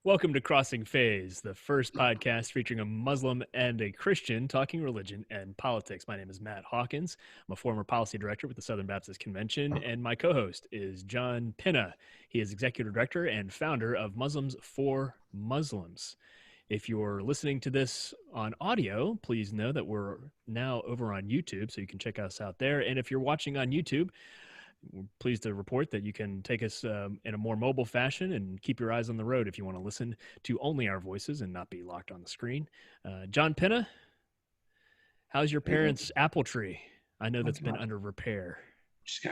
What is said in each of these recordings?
Welcome to Crossing Phase, the first podcast featuring a Muslim and a Christian talking religion and politics. My name is Matt Hawkins. I'm a former policy director with the Southern Baptist Convention, and my co-host is John Pinna. He is executive director and founder of Muslims for Muslims. If you're listening to this on audio, please know that we're now over on YouTube, so you can check us out there. And if you're watching on YouTube, we're pleased to report that you can take us in a more mobile fashion and keep your eyes on the road if you want to listen to only our voices and not be locked on the screen. John Pinna, how's your parents' apple tree? I know that's been under repair.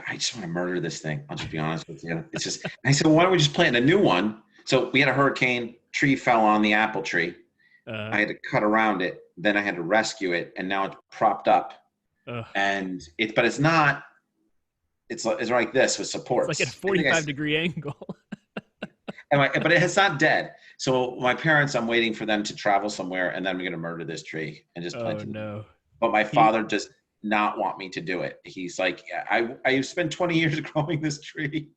I just want to murder this thing. I'll just be honest with you. It's just, I said, why don't we just plant a new one? So we had a hurricane, tree fell on the apple tree. I had to cut around it. Then I had to rescue it. And now it's propped up. But it's not, it's like this with supports. It's like at a 45-degree angle. But it's not dead. So my parents, I'm waiting for them to travel somewhere, and then I'm going to murder this tree and just plant it. No. But my father does not want me to do it. He's like, I spent 20 years growing this tree.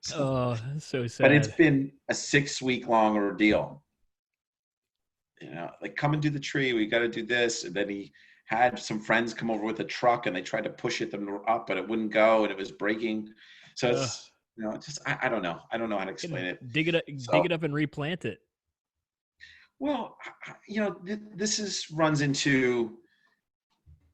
So sad. But it's been a 6-week-long ordeal. You know, like, come and do the tree. We got to do this. And then he had some friends come over with a truck, and they tried to push them up, but it wouldn't go, and it was breaking. So it's, just I don't know. I don't know how to explain it. Dig it up and replant it. Well, this runs into,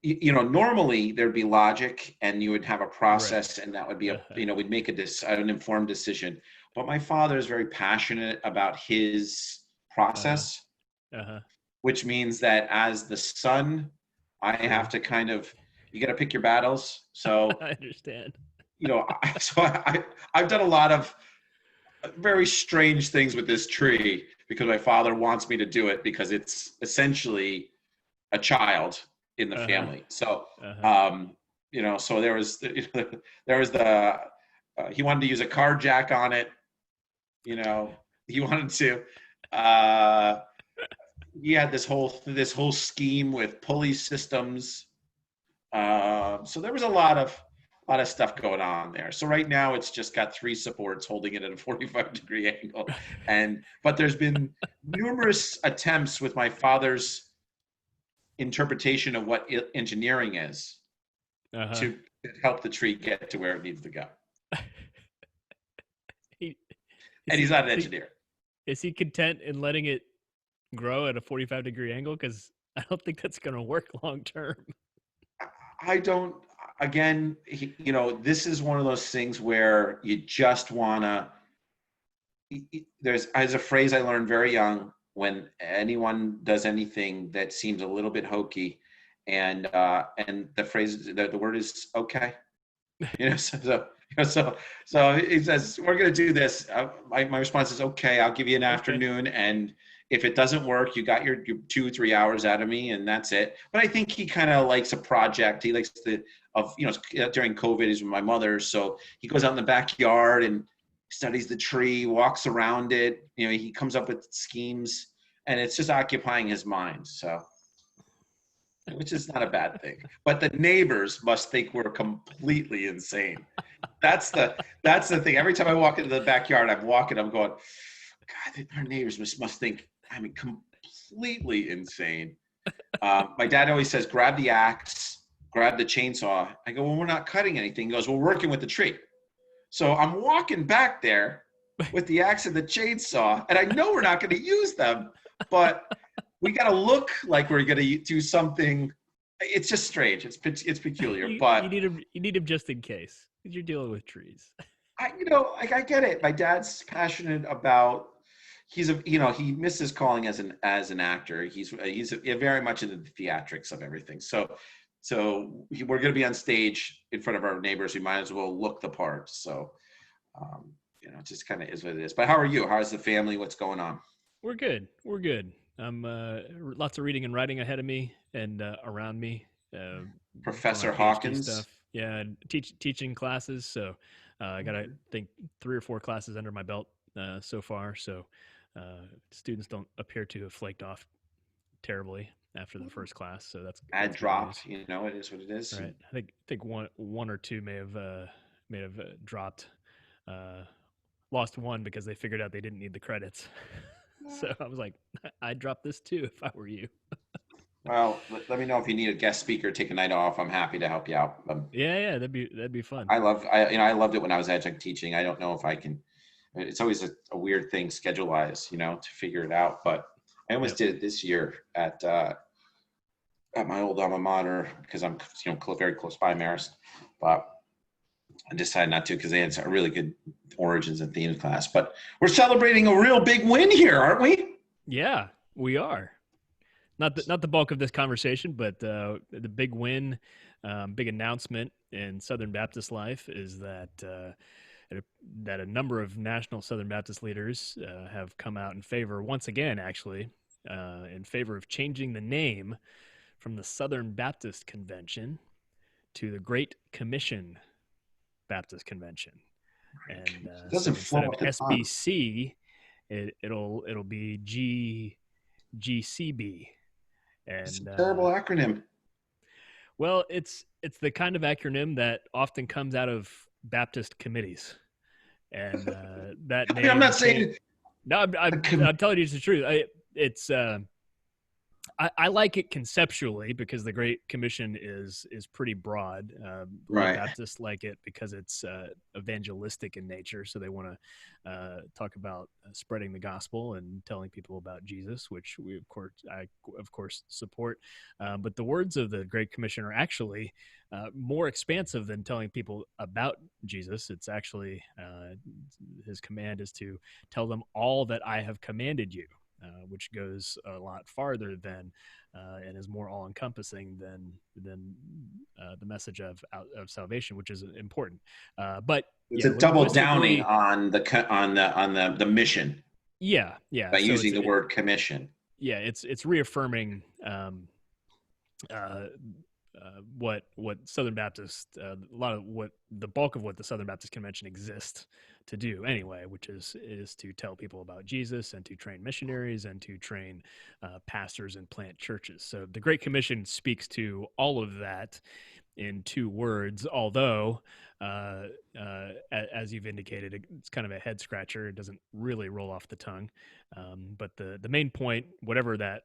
normally there'd be logic, and you would have a process, right, and that would be we'd make an informed decision. But my father is very passionate about his process, which memes that as the son, I have to you got to pick your battles. So I understand. I've done a lot of very strange things with this tree because my father wants me to do it because it's essentially a child in the family. So, so there was he wanted to use a car jack on it. He wanted to, he had this whole scheme with pulley systems. So there was a lot of stuff going on there. So right now it's just got 3 supports holding it at a 45-degree angle. But there's been numerous attempts with my father's interpretation of what engineering is to help the tree get to where it needs to go. He's not an engineer. Is he content in letting it grow at a 45-degree angle? Because I don't think that's going to work long term. I don't. Again, this is one of those things where you just want to. There's a phrase I learned very young: when anyone does anything that seems a little bit hokey, and the phrase, the word is okay. So he says, we're going to do this. My response is, okay, I'll give you an afternoon. And if it doesn't work, you got your 2-3 hours out of me, and that's it. But I think he kind of likes a project. He likes during COVID, he's with my mother. So he goes out in the backyard and studies the tree, walks around it. He comes up with schemes, and it's just occupying his mind. So, which is not a bad thing. But the neighbors must think we're completely insane. That's the thing. Every time I walk into the backyard, I'm going, God, our neighbors must think I'm completely insane. My dad always says, grab the axe, grab the chainsaw. I go, well, we're not cutting anything. He goes, we're working with the tree. So I'm walking back there with the axe and the chainsaw, and I know we're not going to use them, but we got to look like we're going to do something. It's just strange. It's peculiar. But you need him just in case, because you're dealing with trees. I get it. My dad's passionate about. He misses calling as an actor. He's very much into the theatrics of everything. So we're going to be on stage in front of our neighbors. We might as well look the part. So, it just kind of is what it is. But how are you? How's the family? What's going on? We're good. I'm lots of reading and writing ahead of me and around me. Professor Hawkins stuff. Yeah, teaching classes. So I got, I think, 3 or 4 classes under my belt so far. So students don't appear to have flaked off terribly after the first class. So that's dropped. It is what it is. Right. I think one or 2 may have dropped. Lost one because they figured out they didn't need the credits. So I was like, I'd drop this too if I were you. Well, let me know if you need a guest speaker, take a night off. I'm happy to help you out. Yeah, that'd be fun. I loved it when I was adjunct teaching. I don't know if I can. It's always a weird thing schedule wise, to figure it out. But I almost Yep. did it this year at my old alma mater because I'm very close by Marist, but I decided not to because they had a really good origins and themes class. But we're celebrating a real big win here, aren't we? Yeah, we are. Not the bulk of this conversation, but the big win, big announcement in Southern Baptist life is that a number of national Southern Baptist leaders have come out in favor, once again, actually, in favor of changing the name from the Southern Baptist Convention to the Great Commission Baptist Convention. And It so doesn't instead flow of off the tongue. SBC, it'll be GCB. It's a And terrible acronym. well, it's the kind of acronym that often comes out of Baptist committees, and that I mean, I'm not name change. saying No, I'm telling you the truth. It's I like it conceptually because the Great Commission is pretty broad. A lot of right. Baptists like it because it's evangelistic in nature, so they want to talk about spreading the gospel and telling people about Jesus, which I of course support. But the words of the Great Commission are actually more expansive than telling people about Jesus. It's actually his command is to tell them all that I have commanded you. Which goes a lot farther than and is more all encompassing than the message of salvation, which is important. But It's yeah, a double downing linguistically, on the mission yeah. by So using the word commission. it's reaffirming uh, what Southern Baptist, a lot of what the bulk of what the Southern Baptist Convention exists to do anyway, which is to tell people about Jesus and to train missionaries and to train pastors and plant churches. So the Great Commission speaks to all of that in two words, although as you've indicated, it's kind of a head scratcher. It doesn't really roll off the tongue. But the main point, whatever that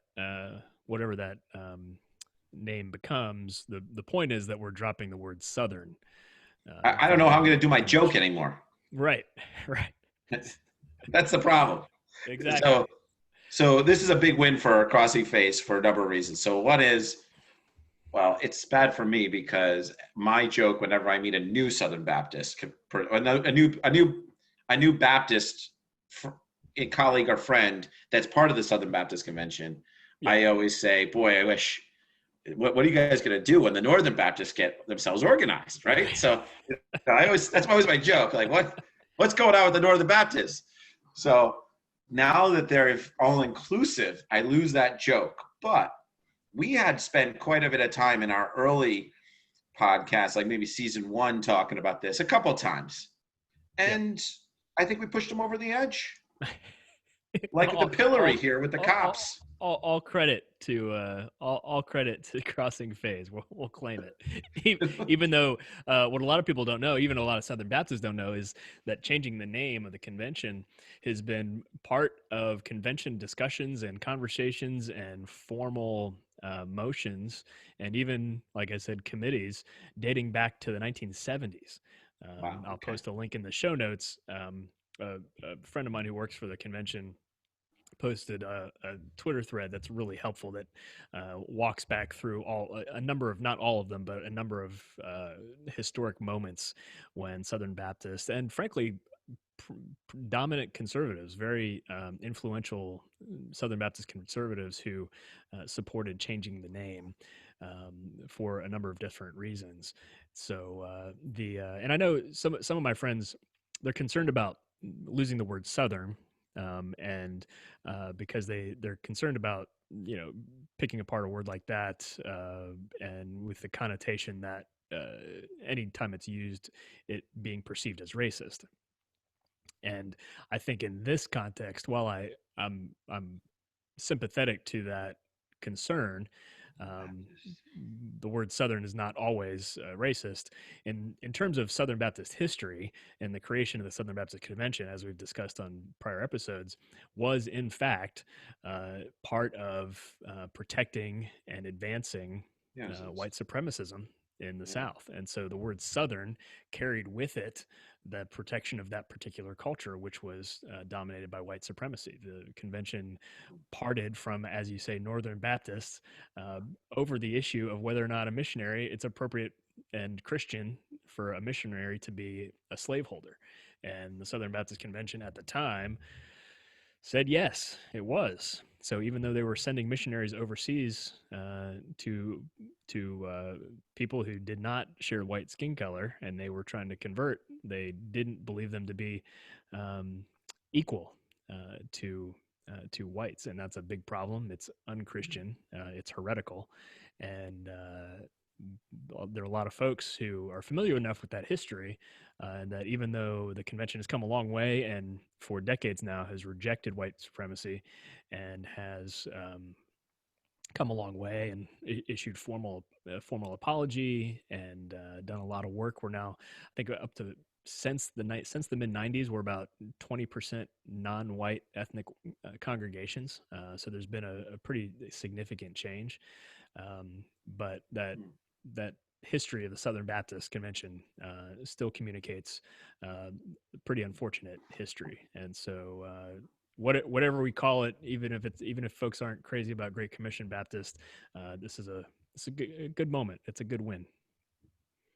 name becomes, the point is that we're dropping the word Southern I don't from know how I'm the going to do my joke convention. anymore. Right, right, That's the problem. So exactly. so this is a big win for Crossing Face for a number of reasons. So one is, well, it's bad for me because my joke whenever I meet a new Southern Baptist, a new Baptist colleague or friend that's part of the Southern Baptist Convention, Yeah, I always say, "Boy, I wish." What are you guys going to do when the Northern Baptists get themselves organized, right? right. So that's always my joke. Like, what's going on with the Northern Baptists? So now that they're all inclusive, I lose that joke. But we had spent quite a bit of time in our early podcast, like maybe season one, talking about this a couple of times. Yep. And I think we pushed them over the edge, like at the all, pillory all, here with the all, all, cops. all credit to all credit to Crossing Phase. We'll claim it, even though what a lot of people don't know, even a lot of Southern Baptists don't know, is that changing the name of the convention has been part of convention discussions and conversations and formal motions, and even, like I said, committees dating back to the 1970s. Wow. I'll Okay. post a link in the show notes. A friend of mine who works for the convention posted a Twitter thread that's really helpful that walks back through a number of, not all of them, but a number of historic moments when Southern Baptists and frankly dominant conservatives, very influential Southern Baptist conservatives who supported changing the name for a number of different reasons. So the and I know some of my friends, they're concerned about losing the word Southern, and because they're concerned about picking apart a word like that, and with the connotation that anytime it's used, it being perceived as racist. And I think in this context, while I'm sympathetic to that concern, The word Southern is not always racist. In terms of Southern Baptist history and the creation of the Southern Baptist Convention, as we've discussed on prior episodes, was in fact part of protecting and advancing Yes, white supremacism in the yeah. South. And so the word Southern carried with it the protection of that particular culture, which was dominated by white supremacy. The convention parted from, as you say, Northern Baptists uh, over the issue of whether or not a missionary, it's appropriate and Christian for a missionary to be a slaveholder. And the Southern Baptist Convention at the time said yes, it was. So even though they were sending missionaries overseas to people who did not share white skin color, and they were trying to convert, they didn't believe them to be um, equal to whites, and that's a big problem. It's unchristian, it's heretical, and there are a lot of folks who are familiar enough with that history that even though the convention has come a long way and for decades now has rejected white supremacy and has come a long way and issued formal apology and done a lot of work. We're now, I think, up to since the mid 90s, we're about 20% non-white ethnic congregations. So there's been a pretty significant change. But that history of the Southern Baptist Convention still communicates pretty unfortunate history, and so whatever we call it, even if folks aren't crazy about Great Commission Baptist, this is a good moment. It's a good win.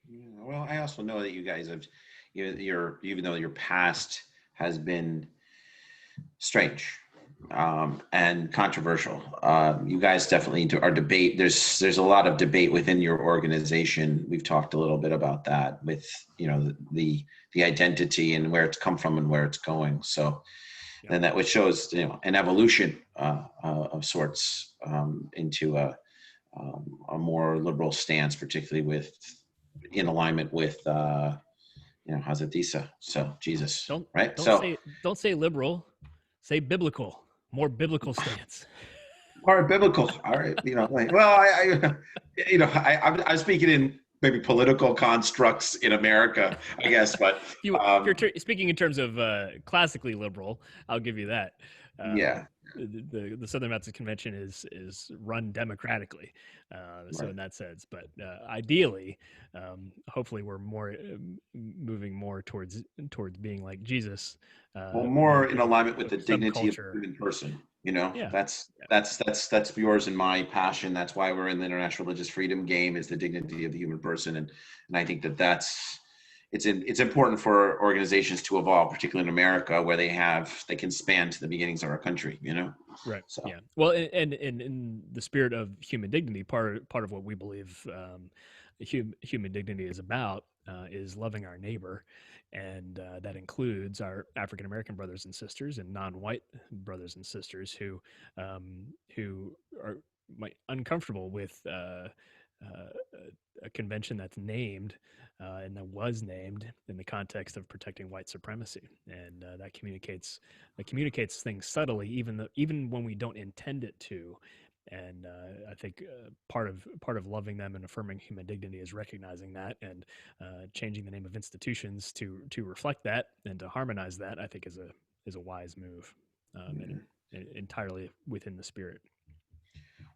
Yeah, well, I also know that you guys have, even though your past has been strange and controversial, you guys definitely are debate. There's a lot of debate within your organization. We've talked a little bit about that with the identity and where it's come from and where it's going. So, Yep. and that which shows an evolution of sorts into a more liberal stance, particularly in alignment with Hazatisa. So Jesus, right? Don't say liberal, say biblical, more biblical stance. More biblical. All right. I'm speaking in maybe political constructs in America, I guess, but if you're speaking in terms of classically liberal, I'll give you that. Yeah. The Southern Baptist Convention is run democratically, so Right. in that sense. But ideally, hopefully, we're more moving more towards being like Jesus. Well, more in being alignment with a the dignity of subculture. the human person. Yeah. That's yours and my passion. That's why we're in the international religious freedom game, is the dignity of the human person, and I think it's important for organizations to evolve, particularly in America, where they can span to the beginnings of our country. Right. So Yeah. Well, and in the spirit of human dignity, part of what we believe human dignity is about is loving our neighbor, and that includes our African American brothers and sisters and non-white brothers and sisters who are uncomfortable with a convention that's named and that was named in the context of protecting white supremacy, and that communicates things subtly, even when we don't intend it to. And I think part of loving them and affirming human dignity is recognizing that and changing the name of institutions to reflect that and to harmonize that. I think is a wise move, and entirely within the spirit.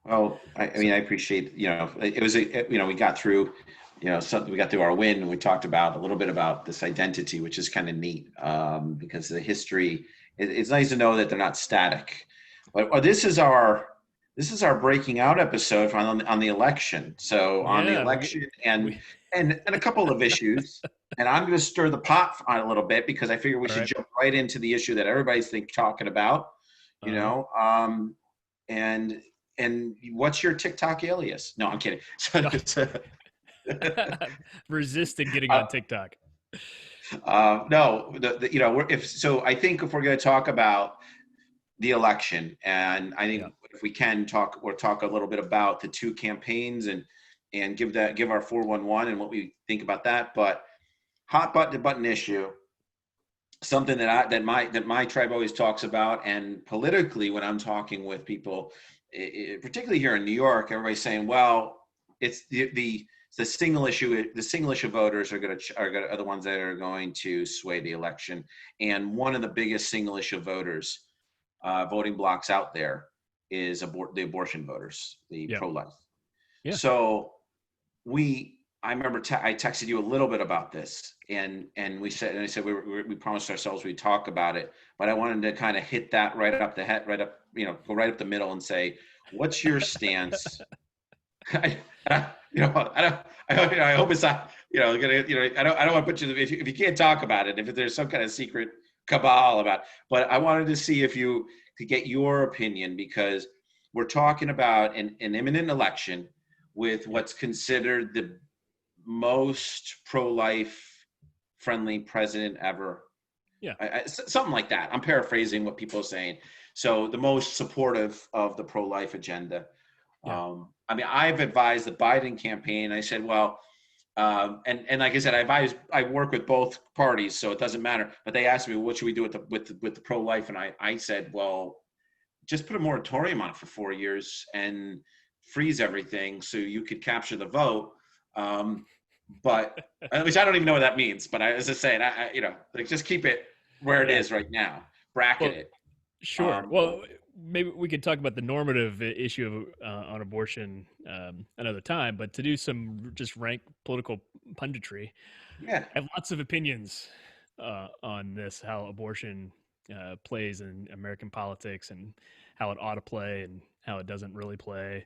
Well, I appreciate, it was, we got through, we got through our win, and we talked about a little bit about this identity, which is kind of neat, because the history, it's nice to know that they're not static. But this is our breaking out episode on the election. So on the election and a couple of issues, and I'm going to stir the pot on a little bit because I figure we should jump right into the issue that everybody's talking about, and what's your TikTok alias? No, I'm kidding. Resisted getting on TikTok. No, I think if we're going to talk about the election, and I think if we can talk a little bit about the two campaigns and give our 411 and what we think about that. But hot button issue, something that my tribe always talks about, and politically when I'm talking with people, particularly here in New York, everybody's saying, well, it's the single issue. The single issue voters are the ones that are going to sway the election. And one of the biggest single issue voters, voting blocks out there, is the abortion voters, the Yeah. pro-life. Yeah. So I remember I texted you a little bit about this, and I said we promised ourselves we'd talk about it, but I wanted to kind of hit that right up the head, go right up the middle and say, what's your stance? I hope it's not, I don't want to put you, if you can't talk about it, if there's some kind of secret cabal about it, but I wanted to see to get your opinion, because we're talking about an imminent election with what's considered the most pro-life friendly president ever. Yeah. Something like that. I'm paraphrasing what people are saying. So the most supportive of the pro-life agenda. Yeah. I've advised the Biden campaign. I said, well, and like I said, I work with both parties, so it doesn't matter. But they asked me, what should we do with the pro-life? And I said, well, just put a moratorium on it for 4 years and freeze everything so you could capture the vote. But which I don't even know what that means. But as I say, just keep it where it is right now. Bracket it. Sure. Well, maybe we could talk about the normative issue on abortion another time, but to do some just rank political punditry, yeah, I have lots of opinions on this, how abortion plays in American politics and how it ought to play and how it doesn't really play.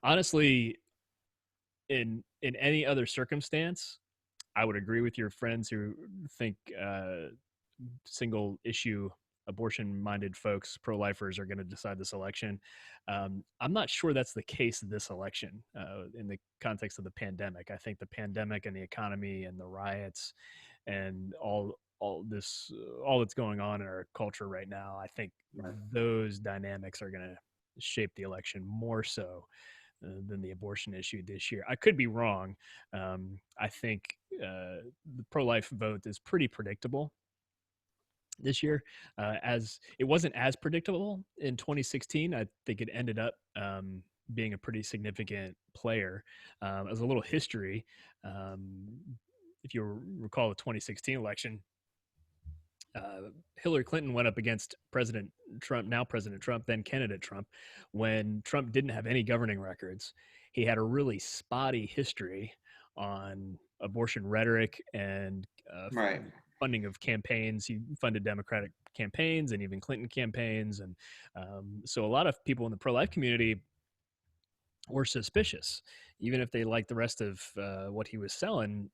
Honestly, in any other circumstance, I would agree with your friends who think single issue abortion minded folks, pro lifers, are going to decide this election. I'm not sure that's the case this election in the context of the pandemic. I think the pandemic and the economy and the riots and all that's going on in our culture right now, I think those dynamics are going to shape the election more so than the abortion issue this year. I could be wrong. I think the pro-life vote is pretty predictable this year, as it wasn't as predictable in 2016. I think it ended up being a pretty significant player. As a little history, if you recall the 2016 election, Hillary Clinton went up against President Trump, now President Trump, then candidate Trump, when Trump didn't have any governing records. He had a really spotty history on abortion rhetoric and funding of campaigns. He funded Democratic campaigns and even Clinton campaigns. And so a lot of people in the pro-life community were suspicious. Even if they liked the rest of what he was selling,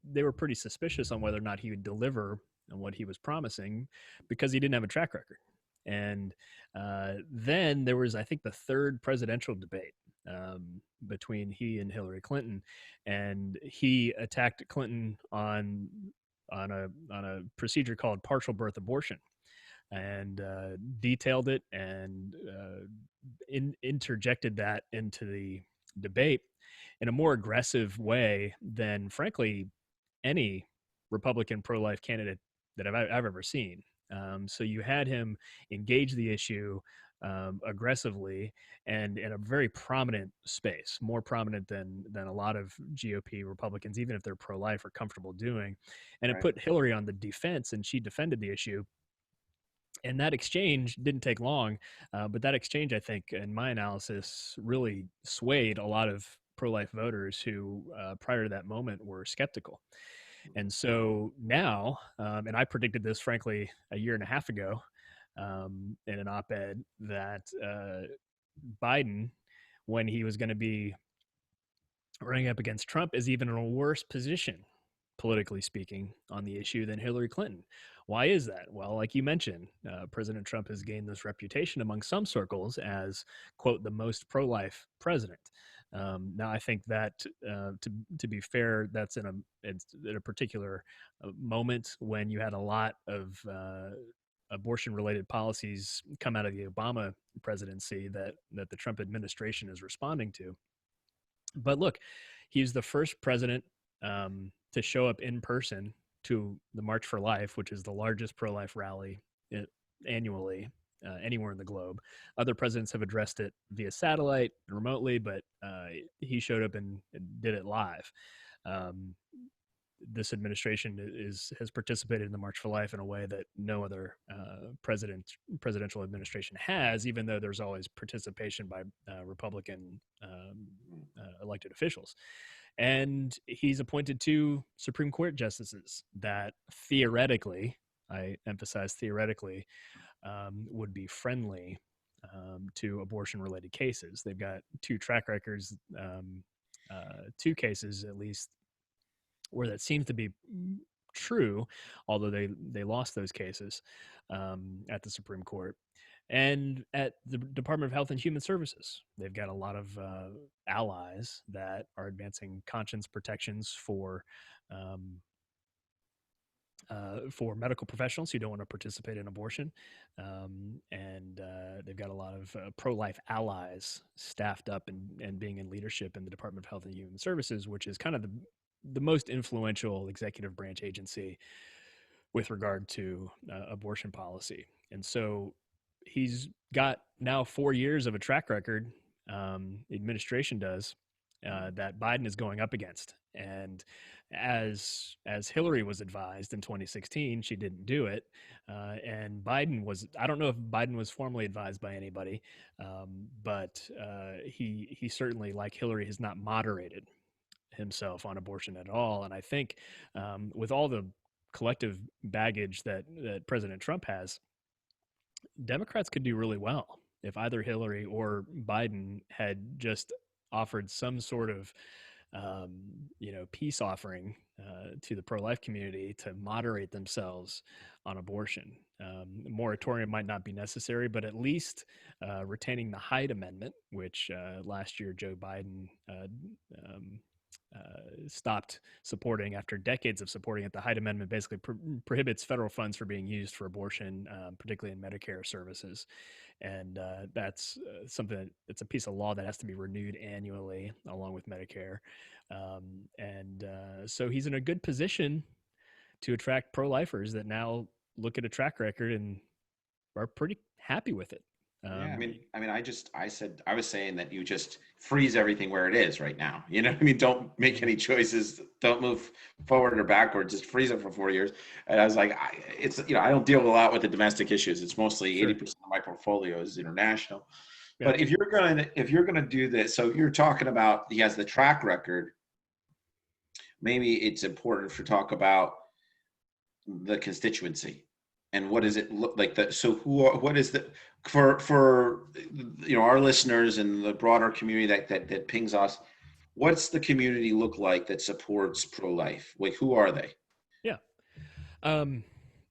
they were pretty suspicious on whether or not he would deliver on what he was promising, because he didn't have a track record. And then there was, I think, the third presidential debate between he and Hillary Clinton, and he attacked Clinton on a procedure called partial birth abortion, and detailed it and interjected that into the debate in a more aggressive way than, frankly, any Republican pro-life candidate that I've ever seen. So you had him engage the issue aggressively and in a very prominent space, more prominent than a lot of GOP Republicans, even if they're pro-life, are comfortable doing. And it put Hillary on the defense, and she defended the issue. And that exchange didn't take long, but that exchange, I think, in my analysis, really swayed a lot of pro-life voters who, prior to that moment, were skeptical. And so now, and I predicted this, frankly, a year and a half ago in an op-ed, that Biden, when he was going to be running up against Trump, is even in a worse position, politically speaking, on the issue than Hillary Clinton. Why is that? Well, like you mentioned, President Trump has gained this reputation among some circles as, quote, the most pro-life president. Now, I think that, to be fair, that's in a particular moment when you had a lot of abortion-related policies come out of the Obama presidency that the Trump administration is responding to. But look, he's the first president to show up in person to the March for Life, which is the largest pro-life rally annually anywhere in the globe. Other presidents have addressed it via satellite and remotely, but he showed up and did it live. Um, this administration has participated in the March for Life in a way that no other presidential administration has, even though there's always participation by Republican elected officials. And he's appointed 2 Supreme Court justices that theoretically, I emphasize theoretically, would be friendly to abortion-related cases. They've got 2 track records, 2 cases at least, where that seems to be true, although they lost those cases at the Supreme Court. And at the Department of Health and Human Services, they've got a lot of allies that are advancing conscience protections for medical professionals who don't want to participate in abortion. And they've got a lot of pro-life allies staffed up and being in leadership in the Department of Health and Human Services, which is kind of the most influential executive branch agency with regard to abortion policy. And so he's got now 4 years of a track record, the administration does, that Biden is going up against. And as Hillary was advised in 2016, she didn't do it. And Biden was, I don't know if Biden was formally advised by anybody, but he certainly, like Hillary, has not moderated himself on abortion at all. And I think with all the collective baggage that President Trump has, Democrats could do really well if either Hillary or Biden had just offered some sort of peace offering to the pro-life community to moderate themselves on abortion. Moratorium might not be necessary, but at least retaining the Hyde Amendment, which last year Joe Biden stopped supporting after decades of supporting it. The Hyde Amendment basically prohibits federal funds for being used for abortion, particularly in Medicare services. And that's something it's a piece of law that has to be renewed annually along with Medicare. So he's in a good position to attract pro-lifers that now look at a track record and are pretty happy with it. Yeah, I was saying that you just freeze everything where it is right now. You know what I mean? Don't make any choices. Don't move forward or backward. Just freeze it for 4 years. And I was like, I don't deal a lot with the domestic issues. It's mostly 80% of my portfolio is international. Yeah. But if you're gonna do this, so you're talking about he has the track record. Maybe it's important to talk about the constituency. And what does it look like? What is the for our listeners and the broader community that pings us? What's the community look like that supports pro-life? Like, who are they? Yeah,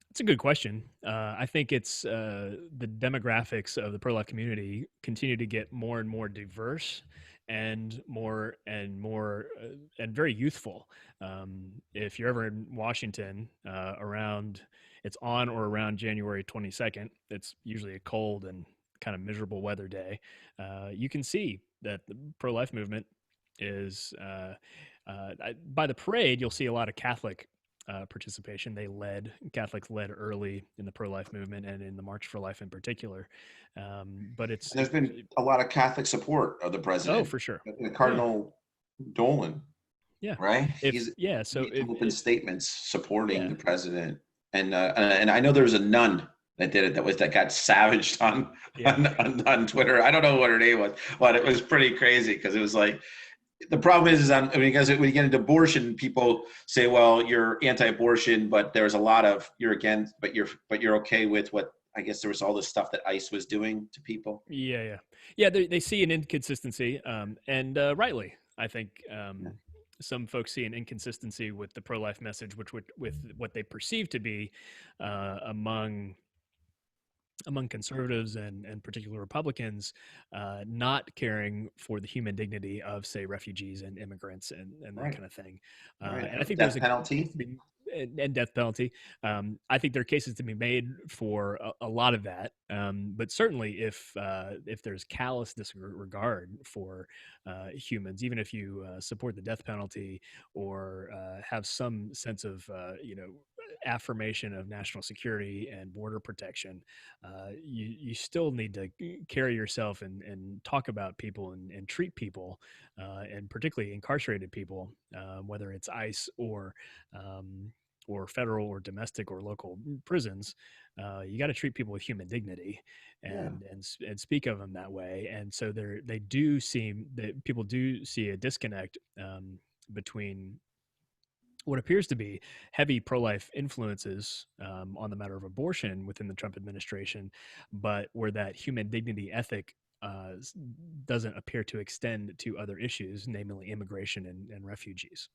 it's a good question. I think it's the demographics of the pro-life community continue to get more and more diverse and more and very youthful. If you're ever in Washington around, it's on or around January 22nd, it's usually a cold and kind of miserable weather day. You can see that the pro-life movement is, by the parade, you'll see a lot of Catholic participation. Catholics led early in the pro-life movement and in the March for Life in particular. But there's been a lot of Catholic support of the president. Oh, for sure. Cardinal Dolan. Yeah. Right. He's open statements supporting the president. And I know there was a nun that did it that got savaged on Twitter. I don't know what her name was, but it was pretty crazy because it was like, the problem is because when you get into abortion, people say, well, you're anti-abortion, but there's a lot of you're against, but you're okay with what, I guess there was all this stuff that ICE was doing to people. Yeah. They see an inconsistency, and rightly, I think. Some folks see an inconsistency with the pro-life message, with what they perceive to be among conservatives and particular Republicans, not caring for the human dignity of, say, refugees and immigrants and that kind of thing. And I think death penalty. And death penalty. I think there are cases to be made for a lot of that. But certainly if there's callous disregard for humans, even if you support the death penalty or have some sense of, affirmation of national security and border protection, you still need to carry yourself and talk about people and treat people, and particularly incarcerated people, whether it's ICE or federal or domestic or local prisons. You got to treat people with human dignity Yeah. and speak of them that way. And so they do seem that people do see a disconnect between what appears to be heavy pro-life influences on the matter of abortion within the Trump administration, but where that human dignity ethic doesn't appear to extend to other issues, namely immigration and refugees.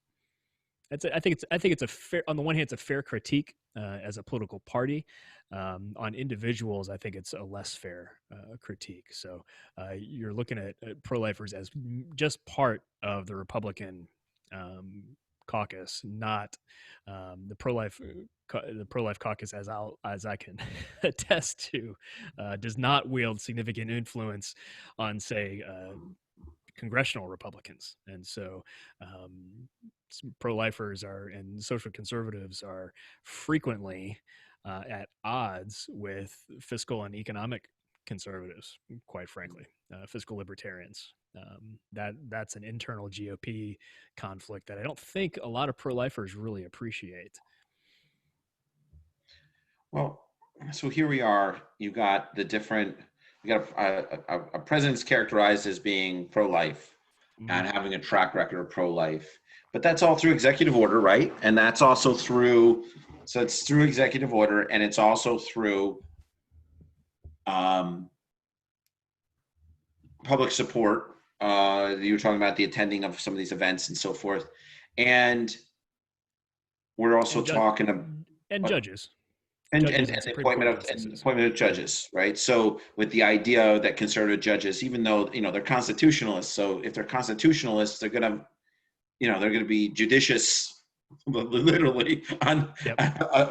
I think it's a fair, on the one hand, it's a fair critique as a political party. On individuals, I think it's a less fair critique. So you're looking at pro-lifers as just part of the Republican caucus, not the pro-life caucus, as I can attest to, does not wield significant influence on, say, congressional Republicans. And so pro-lifers and social conservatives are frequently at odds with fiscal and economic conservatives, quite frankly, fiscal libertarians. That's an internal GOP conflict that I don't think a lot of pro-lifers really appreciate. Well, so here we are. You got the different. You got a president's characterized as being pro-life and having a track record of pro-life, but that's all through executive order, right? And that's also through. So it's through executive order, and it's also through public support. You were talking about the attending of some of these events and so forth, and we're also talking about judges. And the appointment of judges, right? So with the idea that conservative judges, even though they're constitutionalists, so if they're constitutionalists, they're gonna be judicious, literally, on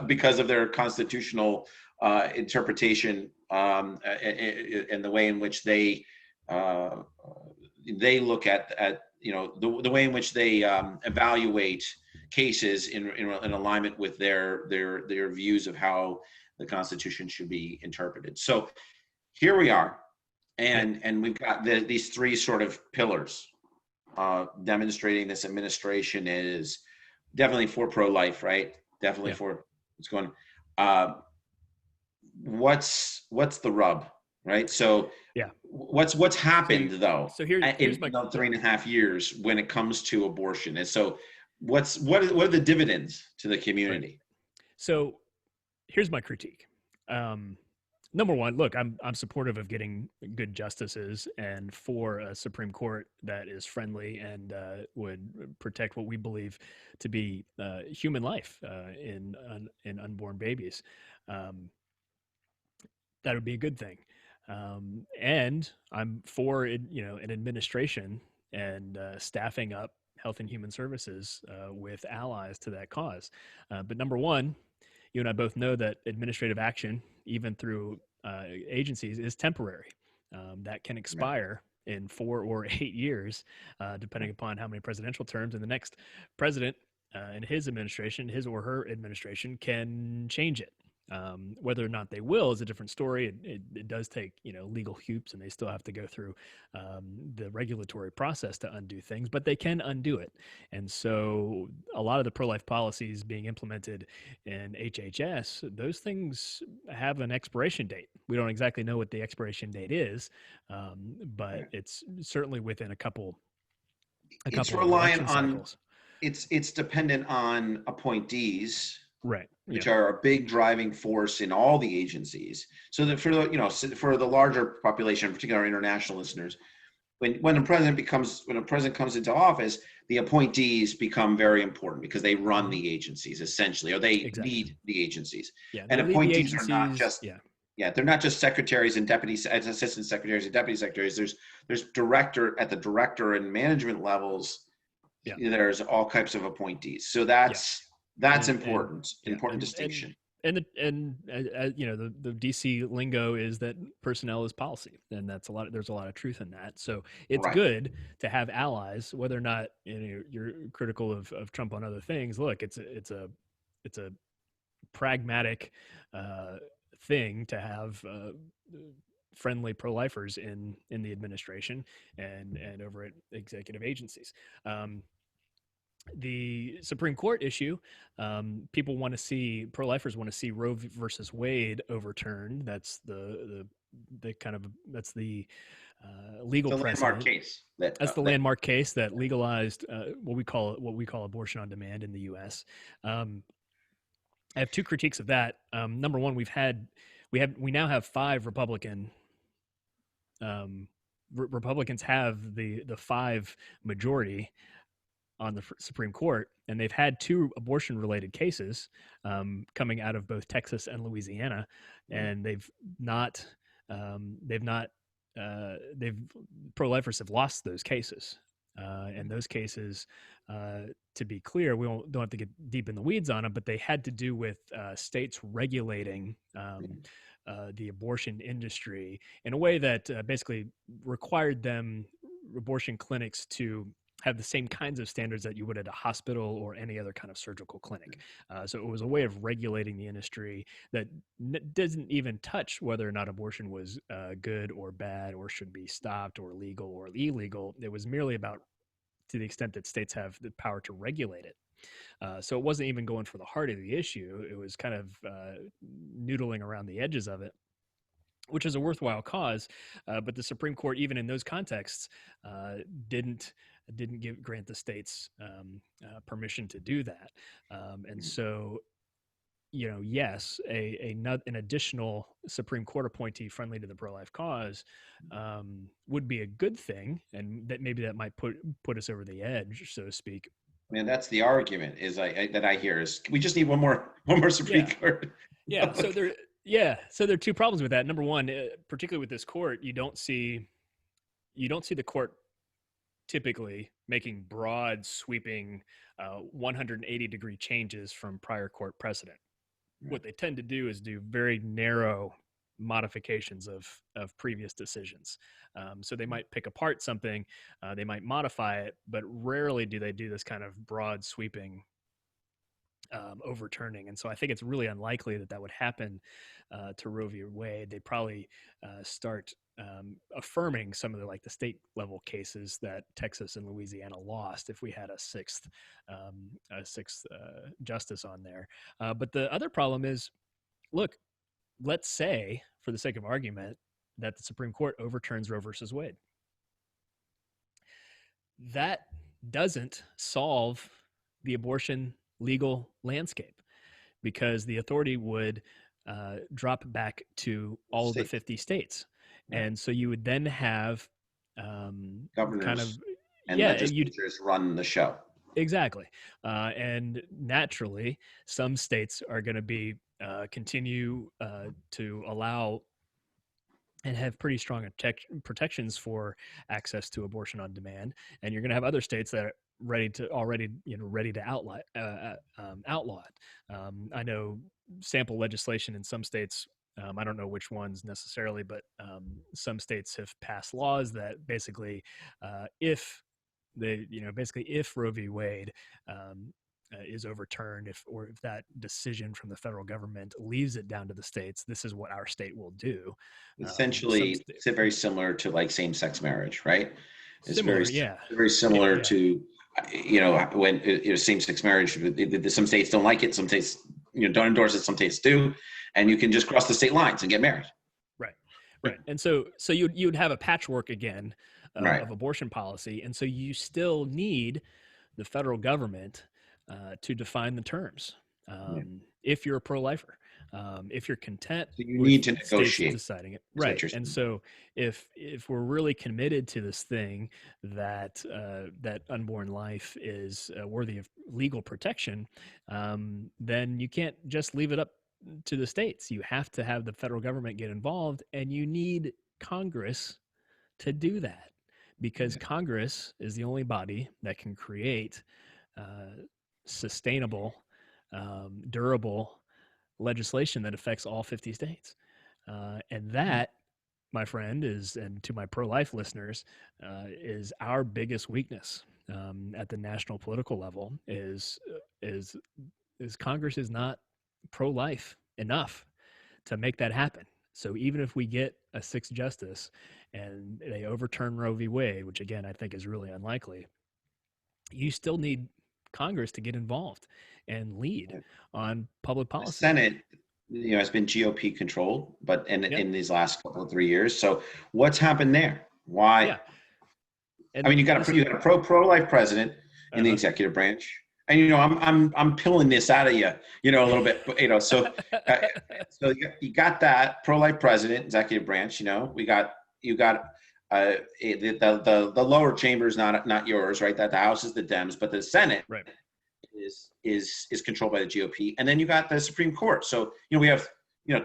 because of their constitutional interpretation and the way in which they look at the way in which they evaluate cases in alignment with their views of how the Constitution should be interpreted. So here we are, and we've got these three sort of pillars demonstrating this administration is definitely for pro-life, right? Definitely for what's going on. What's the rub, right? So what's happened though? So here's in 3.5 years when it comes to abortion, and so. What are the dividends to the community? Right. So here's my critique. Number one, look, I'm supportive of getting good justices and for a Supreme Court that is friendly and would protect what we believe to be human life in unborn babies. That would be a good thing. And I'm for an administration and staffing up Health and Human Services with allies to that cause. But number one, you and I both know that administrative action, even through agencies, is temporary. That can expire in 4 or 8 years, depending upon how many presidential terms. And the next president and his administration, his or her administration, can change it. Whether or not they will is a different story. It does take legal hoops, and they still have to go through the regulatory process to undo things, but they can undo it. And so a lot of the pro-life policies being implemented in HHS, those things have an expiration date. We don't exactly know what the expiration date is, but it's certainly within a couple it's reliant on it's dependent on appointees, right, which are a big driving force in all the agencies. So that for the larger population, particularly our international listeners, when a president comes into office, the appointees become very important because they run the agencies essentially, or they lead the agencies. And appointees are not just they're not just secretaries and deputies, assistant secretaries and deputy secretaries. There's director at the director and management levels. There's all types of appointees. So that's important distinction. And the DC lingo is that personnel is policy, and there's a lot of truth in that. So it's good to have allies, whether or not you're critical of Trump on other things. Look, it's a pragmatic thing to have friendly pro-lifers in the administration and over at executive agencies. The Supreme Court issue, people want to see, pro-lifers want to see Roe versus Wade overturned. That's the kind of, that's the legal landmark precedent. case. That's the landmark case that legalized what we call abortion on demand in the U.S. I have two critiques of that. Number one, we now have 5 Republicans have the 5 majority on the Supreme Court, and they've had 2 abortion-related cases coming out of both Texas and Louisiana, and pro-lifers have lost those cases. And those cases, to be clear, we don't have to get deep in the weeds on them, but they had to do with states regulating the abortion industry in a way that basically required abortion clinics to have the same kinds of standards that you would at a hospital or any other kind of surgical clinic. So it was a way of regulating the industry that doesn't even touch whether or not abortion was good or bad or should be stopped or legal or illegal. It was merely about, to the extent that states have the power to regulate it. So it wasn't even going for the heart of the issue. It was kind of noodling around the edges of it, which is a worthwhile cause. But the Supreme Court, even in those contexts, didn't grant the states permission to do that. And so, yes, an additional Supreme Court appointee friendly to the pro-life cause would be a good thing, and that might put us over the edge, so to speak. I mean, that's the argument that I hear is we just need one more Supreme Court. Yeah. So there are 2 problems with that. Number one, particularly with this court, you don't see the court typically making broad, sweeping, 180-degree changes from prior court precedent. Right. What they tend to do is do very narrow modifications of previous decisions. So they might pick apart something, they might modify it, but rarely do they do this kind of broad, sweeping overturning. And so I think it's really unlikely that would happen to Roe v. Wade. They'd probably start affirming some of the state level cases that Texas and Louisiana lost if we had a sixth justice on there. But the other problem is, look, let's say, for the sake of argument, that the Supreme Court overturns Roe versus Wade. That doesn't solve the abortion legal landscape, because the authority would drop back to all of the 50 states. And so you would then have governors and legislatures run the show. Exactly. And naturally, some states are going to be continue to allow and have pretty strong protections for access to abortion on demand. And you're going to have other states that are ready to outlaw it. I know sample legislation in some states, I don't know which ones necessarily, but some states have passed laws that basically, if Roe v. Wade is overturned, if that decision from the federal government leaves it down to the states, this is what our state will do. Essentially, it's very similar to same-sex marriage, right? It's similar, very similar to, when same-sex marriage. Some states don't like it, some states don't endorse it, some states do, and you can just cross the state lines and get married. Right. And so you'd have a patchwork again of abortion policy, and so you still need the federal government to define the terms. If you're a pro-lifer, if you're content, so you need to negotiate deciding it, right? And so if we're really committed to this thing that unborn life is worthy of legal protection, then you can't just leave it up to the states. You have to have the federal government get involved, and you need Congress to do that, because Congress is the only body that can create sustainable, durable legislation that affects all 50 states. And that, my friend, and to my pro-life listeners, is our biggest weakness at the national political level, is Congress is not pro-life enough to make that happen. So even if we get a sixth justice and they overturn Roe v. Wade, which again I think is really unlikely, you still need Congress to get involved and lead on public The policy. Senate, has been GOP controlled, but Yep. in these last couple of 3 years. So what's happened there? Why? Yeah. And I mean, you got a pro-life president in the executive branch, and I'm pulling this out of you, a little bit, but uh, so you got that pro-life president, executive branch. You got the lower chamber is not yours, right? That the House is the Dems, but the Senate right. is controlled by the GOP, and then you got the Supreme Court. So we have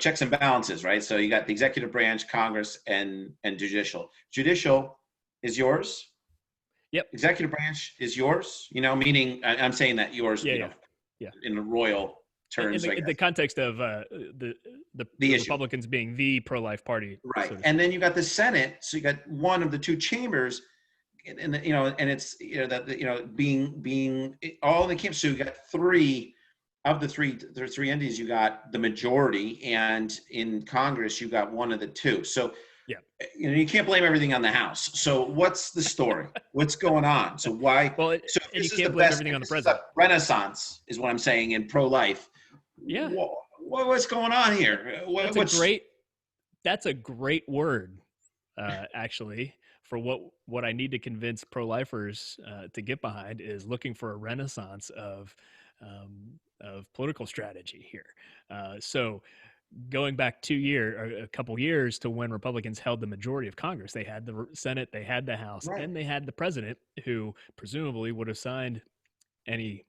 checks and balances, right? So you got the executive branch, Congress, and judicial. Judicial is yours. Yep. Executive branch is yours. Meaning I'm saying that yours. Yeah. In the royal terms. In the context of the Republicans being the pro-life party, right? And then you got the Senate. So you got one of the two chambers. And it's being all in the camp. So you got three of the three entities. You got the majority, and in Congress you got one of the two. So you can't blame everything on the House. So what's the story? What's going on? So why? Well, so this you can't blame everything on the president. Renaissance is what I'm saying in pro-life. Yeah. What's going on here? That's a great word, actually. For what I need to convince pro-lifers to get behind is looking for a renaissance of political strategy here. So going back a couple years to when Republicans held the majority of Congress, they had the Senate, they had the House, and they had the president, who presumably would have signed any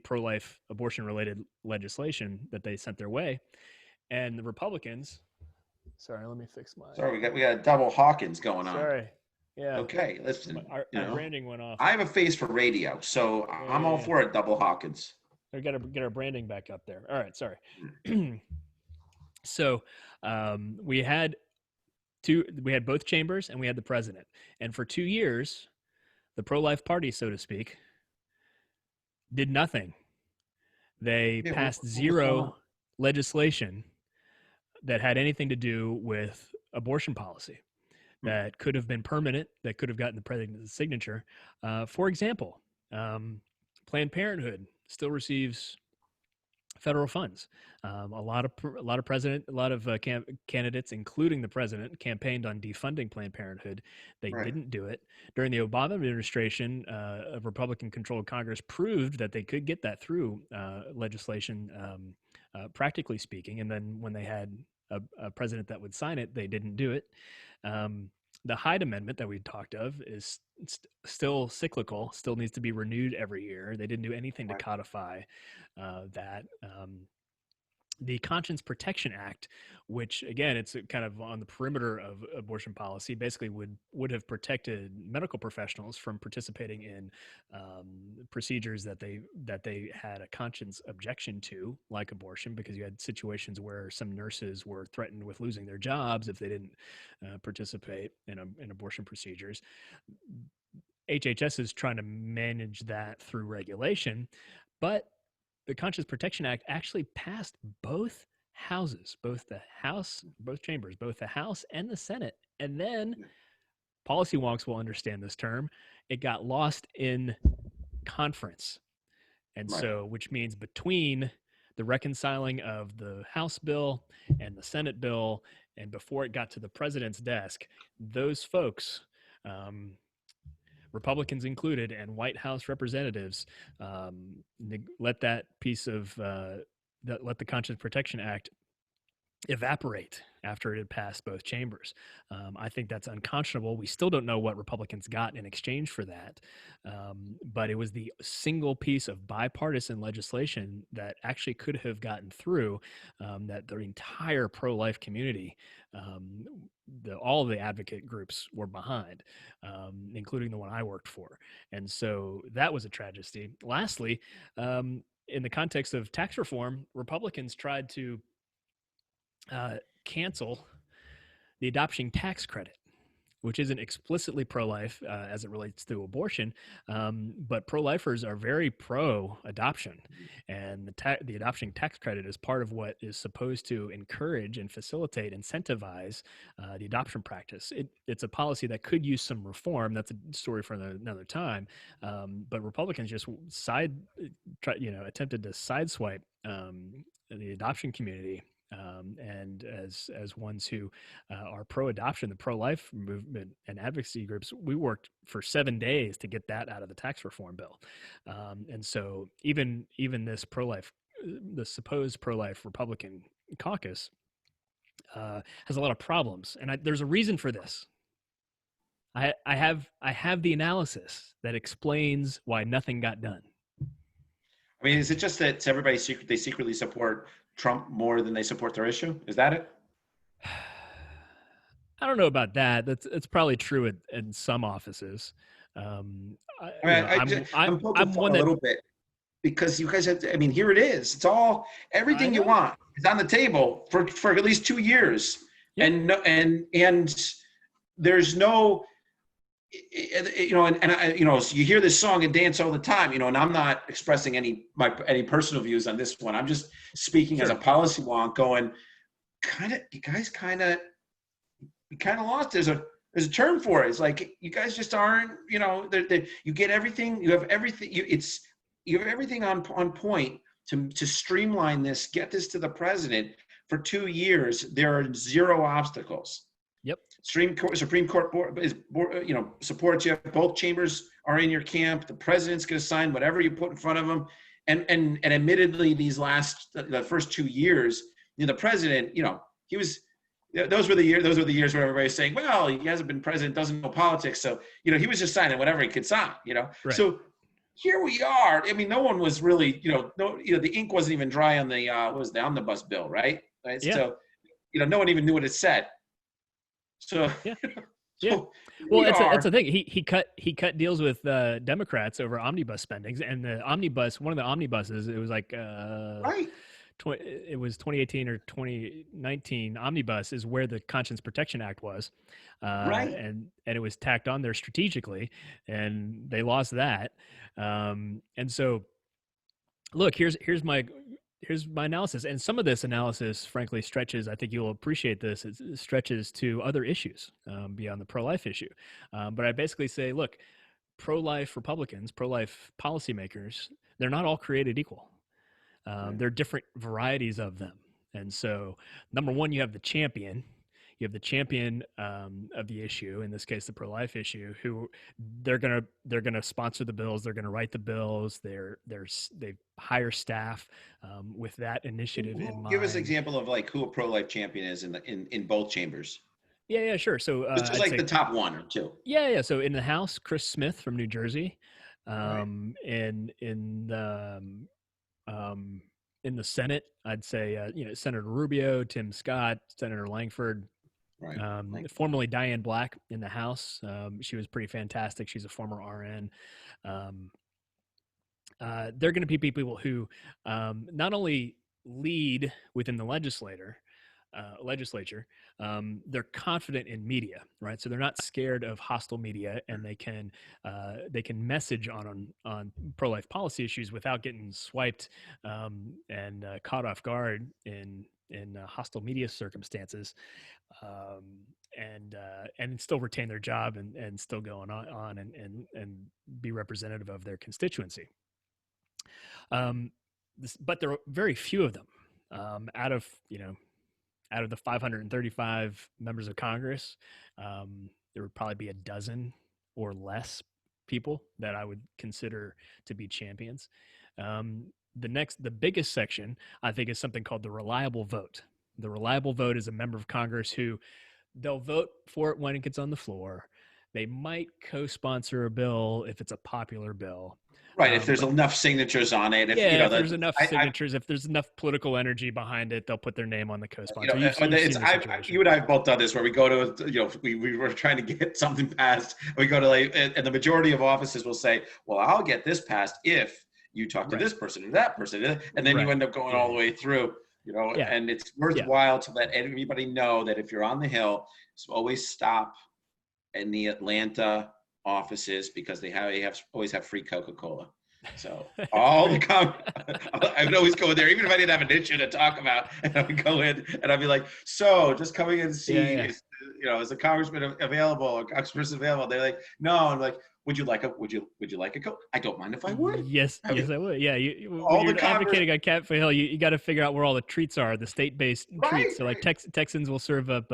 pro-life abortion-related legislation that they sent their way, and the Republicans. Sorry, let me fix my. Sorry, we got a double Hawkins going on. Sorry. Yeah. Okay, listen. Our branding went off. I have a face for radio, so I'm all for it, double Hawkins. We got to get our branding back up there. All right, sorry. So we had both chambers and we had the president. And for 2 years, the pro-life party, so to speak, did nothing. They passed zero legislation that had anything to do with abortion policy that could have been permanent, that could have gotten the president's signature. For example, Planned Parenthood still receives federal funds. A lot of candidates, including the president, campaigned on defunding Planned Parenthood. They didn't do it. During the Obama administration, a Republican-controlled Congress proved that they could get that through legislation, practically speaking. And then when they had a president that would sign it, they didn't do it. The Hyde Amendment that we talked of is still cyclical, still needs to be renewed every year. They didn't do anything to codify that. The Conscience Protection Act, which again, it's kind of on the perimeter of abortion policy, basically would have protected medical professionals from participating in procedures that they had a conscience objection to, like abortion, because you had situations where some nurses were threatened with losing their jobs if they didn't participate in abortion procedures. HHS is trying to manage that through regulation, but the Conscience Protection Act actually passed both houses, both chambers, both the House and the Senate. And then policy wonks will understand this term. It got lost in conference. And so, which means between the reconciling of the House bill and the Senate bill, and before it got to the president's desk, those folks, Republicans included, and White House representatives, let that piece of let the Conscience Protection Act evaporate after it had passed both chambers. I think that's unconscionable. We still don't know what Republicans got in exchange for that, but it was the single piece of bipartisan legislation that actually could have gotten through, that the entire pro-life community, all of the advocate groups were behind, including the one I worked for. And so that was a tragedy. Lastly, in the context of tax reform, Republicans tried to cancel the adoption tax credit. which isn't explicitly pro-life as it relates to abortion, but pro-lifers are very pro-adoption, and the adoption tax credit is part of what is supposed to encourage and facilitate, incentivize the adoption practice. It's a policy that could use some reform. That's a story for another time. But Republicans just attempted to sideswipe the adoption community. And as ones who are pro-adoption, the pro-life movement and advocacy groups, we worked for 7 days to get that out of the tax reform bill. And so even this the supposed pro-life Republican caucus has a lot of problems, and there's a reason for this. I have the analysis that explains why nothing got done. I mean, is it just that everybody they secretly support Trump more than they support their issue? Is that it? I don't know about that. It's probably true in some offices. I'm one a little bit, because you guys have. I mean, here it is. It's all everything you want is on the table for at least 2 years, and there's no. So you hear this song and dance all the time, and I'm not expressing any personal views on this one. I'm just speaking as a policy wonk, going, you guys kind of lost. There's a term for it. It's like you guys just aren't, you get everything, you have everything, you have everything on point to streamline this, get this to the president. For 2 years, there are zero obstacles. Yep. Supreme Court supports you. Both chambers are in your camp. The president's going to sign whatever you put in front of him. And admittedly, the first 2 years, the president, he was. Those were the years where everybody's saying, well, he hasn't been president, doesn't know politics, so he was just signing whatever he could sign. Right. So here we are. I mean, no one was really, the ink wasn't even dry on the the omnibus bill, right? Yeah. So no one even knew what it said. So yeah. Well, that's the thing. He cut deals with Democrats over omnibus spendings, and one of the omnibuses, it was like right. It was 2018 or 2019 omnibus is where the Conscience Protection Act was, right, and it was tacked on there strategically, and they lost that. And so, look, here's my analysis, and some of this analysis, frankly, stretches. I think you'll appreciate this. It stretches to other issues beyond the pro-life issue. But I basically say, look, pro-life Republicans, pro-life policymakers, they're not all created equal. There are different varieties of them. And so, number one, you have the champion. You have the champion of the issue, in this case, the pro-life issue, who they're gonna sponsor the bills. They're gonna write the bills. They hire staff with that initiative in mind. Give us an example of who a pro-life champion is in both chambers. Yeah, sure. So just like the top one or two. Yeah. So in the House, Chris Smith from New Jersey, right. In the Senate, I'd say Senator Rubio, Tim Scott, Senator Langford, right. Formerly Diane Black in the House. She was pretty fantastic. She's a former RN. They're going to be people who not only lead within the legislature, they're confident in media, right? So they're not scared of hostile media, and they can message on pro-life policy issues without getting swiped and caught off guard in hostile media circumstances, and still retain their job and still go on and be representative of their constituency. But there are very few of them out of the 535 members of Congress. There would probably be a dozen or less people that I would consider to be champions. The biggest section, I think, is something called the reliable vote. The reliable vote is a member of Congress who they'll vote for it when it gets on the floor. They might co-sponsor a bill if it's a popular bill. Right, if there's enough signatures on it. If there's enough signatures, if there's enough political energy behind it, they'll put their name on the co-sponsor. You and I have both done this, where we go to, we were trying to get something passed. We go to and the majority of offices will say, well, I'll get this passed if you talk to this person or that person. And then you end up going all the way through, and it's worthwhile to let everybody know that if you're on the Hill, always stop in the Atlanta offices because they always have free Coca-Cola. So all the I would always go there, even if I didn't have an issue to talk about, and I would go in and I'd be like, so just coming in and see, is the congressman available or congressperson available? They're like, no. I'm like, would you like a Coke? I don't mind if I would. Yes, I would. Yeah, when you're advocating on Capitol Hill, you got to figure out where all the treats are, the state-based treats. So like Texans will serve up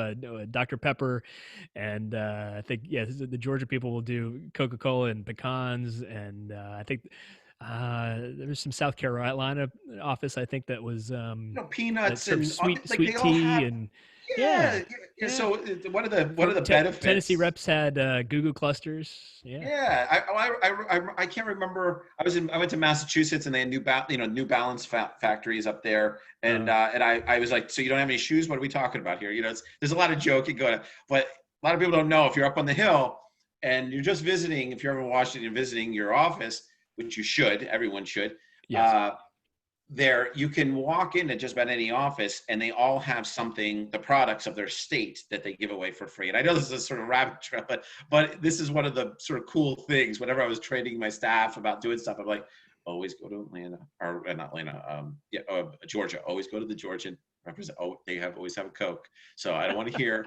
Dr. Pepper, and I think the Georgia people will do Coca-Cola and pecans, and I think there was some South Carolina office I think that was peanuts and sweet tea and yeah. So what are the benefits? Tennessee reps had Goo clusters. I can't remember. I went to Massachusetts and they had New Balance factories up there, and I was like, so you don't have any shoes? What are we talking about here? There's a lot of joking going on, but a lot of people don't know if you're up on the Hill and you're just visiting. If you're ever in Washington visiting your office, which you should, everyone should. Yes. There you can walk into just about any office and they all have something, the products of their state that they give away for free. And I know this is a sort of rabbit trail, but this is one of the sort of cool things. Whenever I was training my staff about doing stuff, I'm like, always go to Atlanta or not Atlanta, Georgia. Always go to the Georgian represent. Oh, they always have a Coke. So I don't want to hear.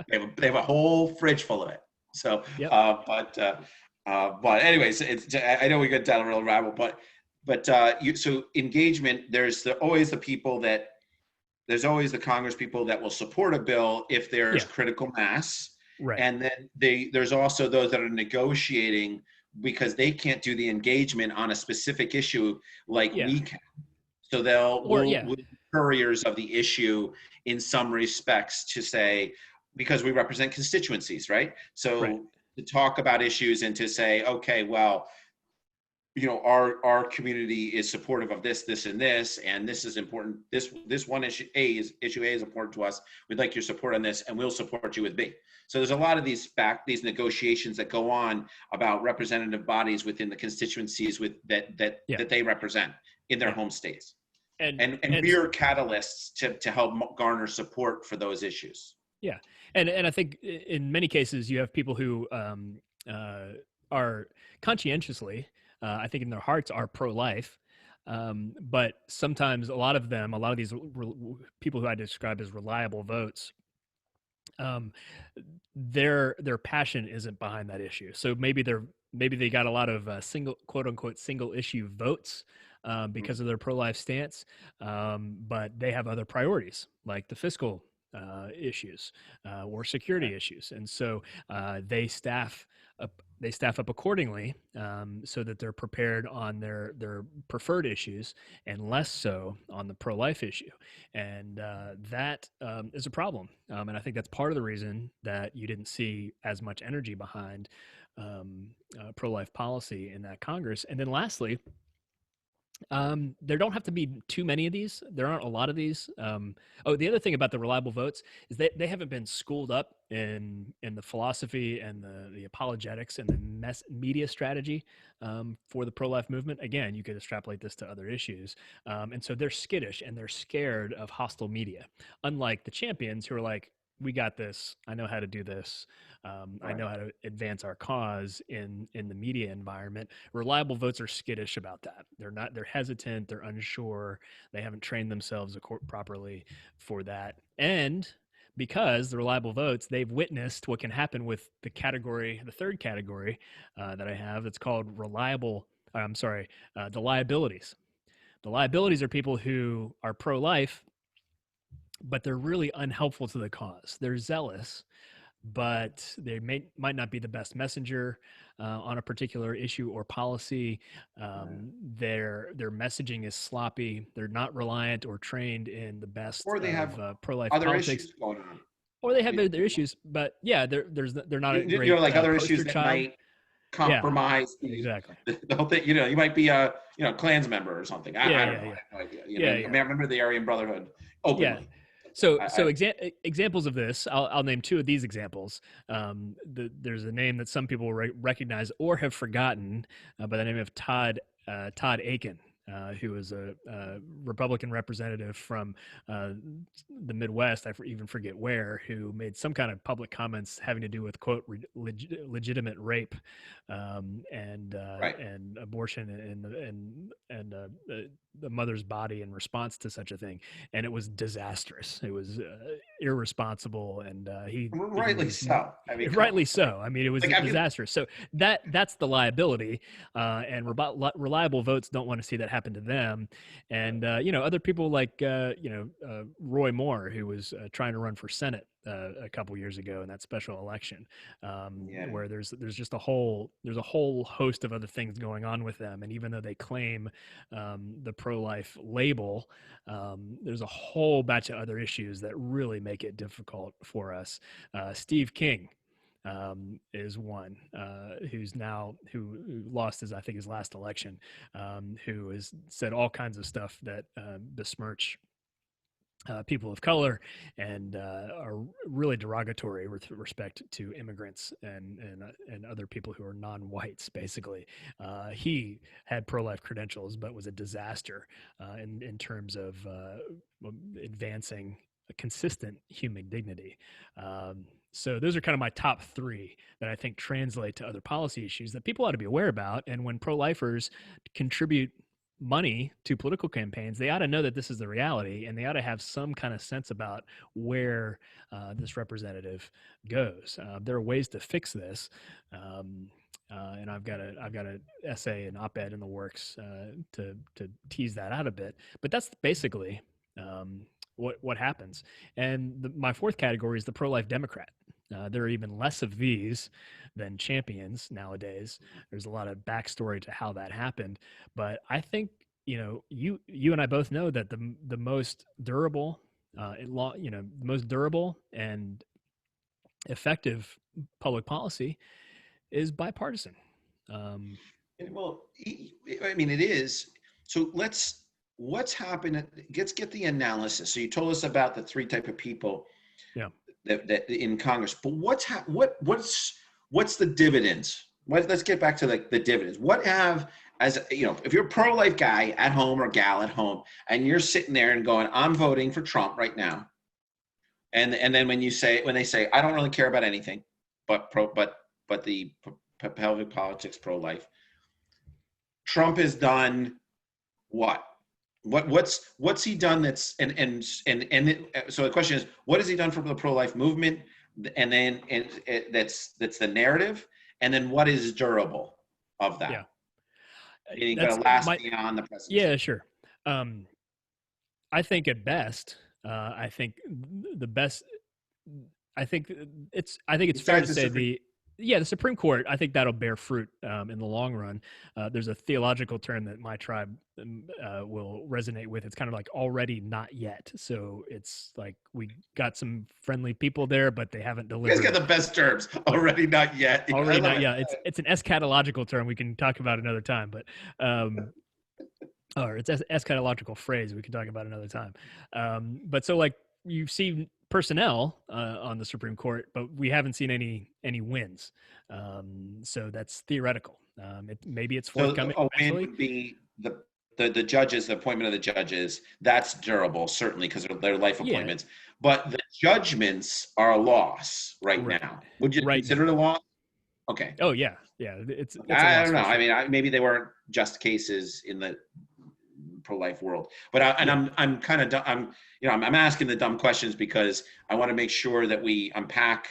They have a whole fridge full of it. So, yep. But anyways, I know we got down a real rabbit, but so engagement, there's always the Congress people that will support a bill if there's critical mass. Right. And then there's also those that are negotiating because they can't do the engagement on a specific issue like we can. So we'll be couriers of the issue in some respects to say, because we represent constituencies, right? So to talk about issues and to say, okay, well, our community is supportive of this, and this, and this is important. This one issue A is important to us. We'd like your support on this, and we'll support you with B. So there's a lot of these negotiations that go on about representative bodies within the constituencies that they represent in their home states, and we're catalysts to help garner support for those issues. Yeah, and I think in many cases you have people who are conscientiously. I think in their hearts are pro-life, but sometimes a lot of these people who I describe as reliable votes, their passion isn't behind that issue. So maybe they got a lot of quote unquote single issue votes because of their pro-life stance, but they have other priorities like the fiscal issues or security issues, and so they staff up accordingly so that they're prepared on their preferred issues and less so on the pro-life issue, and that is a problem, and I think that's part of the reason that you didn't see as much energy behind pro-life policy in that Congress. And then lastly, there don't have to be too many of these. There aren't a lot of these. The other thing about the reliable votes is that they haven't been schooled up in the philosophy and the apologetics and the media strategy for the pro-life movement. Again, you could extrapolate this to other issues. And so they're skittish and they're scared of hostile media, unlike the champions who are like, we got this. I know how to do this. I know how to advance our cause in the media environment. Reliable votes are skittish about that. They're hesitant. They're unsure. They haven't trained themselves properly for that. And because the reliable votes, they've witnessed what can happen with the third category that I have. It's called the liabilities. The liabilities are people who are pro-life, but they're really unhelpful to the cause. They're zealous, but they might not be the best messenger on a particular issue or policy. Their messaging is sloppy. They're not reliant or trained in the best or they of have pro-life other politics. Issues going on. Or they have other issues, but they're not a great other issues that child. might compromise exactly the whole thing. You might be a Klans member or something. I don't know. I have no idea. I mean, I remember the Aryan Brotherhood openly. So examples of this, I'll name two of these examples. There's a name that some people recognize or have forgotten by the name of Todd Aiken. who was a Republican representative from the Midwest, I even forget where, who made some kind of public comments having to do with, quote, legitimate rape Right. and abortion and the mother's body in response to such a thing. And it was disastrous. It was irresponsible, and he Rightly was so. I mean, come on. rightly so. I mean, it was Like, I mean, disastrous. So that's the liability, and reliable votes don't want to see that happen to them. And other people like Roy Moore, who was trying to run for Senate a couple years ago in that special election, yeah. where there's just a whole host of other things going on with them. And even though they claim the pro-life label, there's a whole batch of other issues that really make it difficult for us. Steve King is one who lost his last election, who has said all kinds of stuff that besmirch people of color and are really derogatory with respect to immigrants and other people who are non-whites. Basically, he had pro-life credentials, but was a disaster in terms of advancing a consistent human dignity. So those are kind of my top three that I think translate to other policy issues that people ought to be aware about. And when pro-lifers contribute money to political campaigns, they ought to know that this is the reality, and they ought to have some kind of sense about where this representative goes. There are ways to fix this. And I've got an essay, an op-ed in the works to tease that out a bit. But that's basically what happens. And my fourth category is the pro-life Democrat. There are even less of these than champions nowadays. There's a lot of backstory to how that happened, but I think you and I both know that the most durable, the most durable and effective public policy is bipartisan. Well, I mean, it is. So what's happened? Let's get the analysis. So you told us about the three type of people. Yeah. That in Congress, but what's the dividends? Let's get back to the dividends. What have, as if you're a pro-life guy at home or gal at home, and you're sitting there and going, I'm voting for Trump right now, and then when they say, I don't really care about anything, but the pelvic politics pro-life, Trump has done what? What's he done that's so the question is, what has he done for the pro-life movement, and then that's the narrative, and then what is durable of that? Yeah, Meaning going to last beyond the presidency. Yeah, sure. I think at best, I think the best. I think it's fair to say the Supreme Court, I think that'll bear fruit in the long run. There's a theological term that my tribe will resonate with. It's kind of like already not yet. So it's like we got some friendly people there, but they haven't delivered. You guys got the best terms. Already not yet. Already not yet. It's an eschatological term we can talk about another time, but or it's an eschatological phrase we can talk about another time. But so like you've seen personnel on the Supreme Court, but we haven't seen any wins. So that's theoretical. Maybe it's forthcoming. So a win would be the judges, the appointment of the judges. That's durable, certainly, because they're life appointments. Yeah. But the judgments are a loss right now. Would you consider it a loss? Okay. Oh yeah, yeah. It's I don't know. Sure. I mean, maybe they weren't just cases in the pro-life world, but I'm asking the dumb questions because I want to make sure that we unpack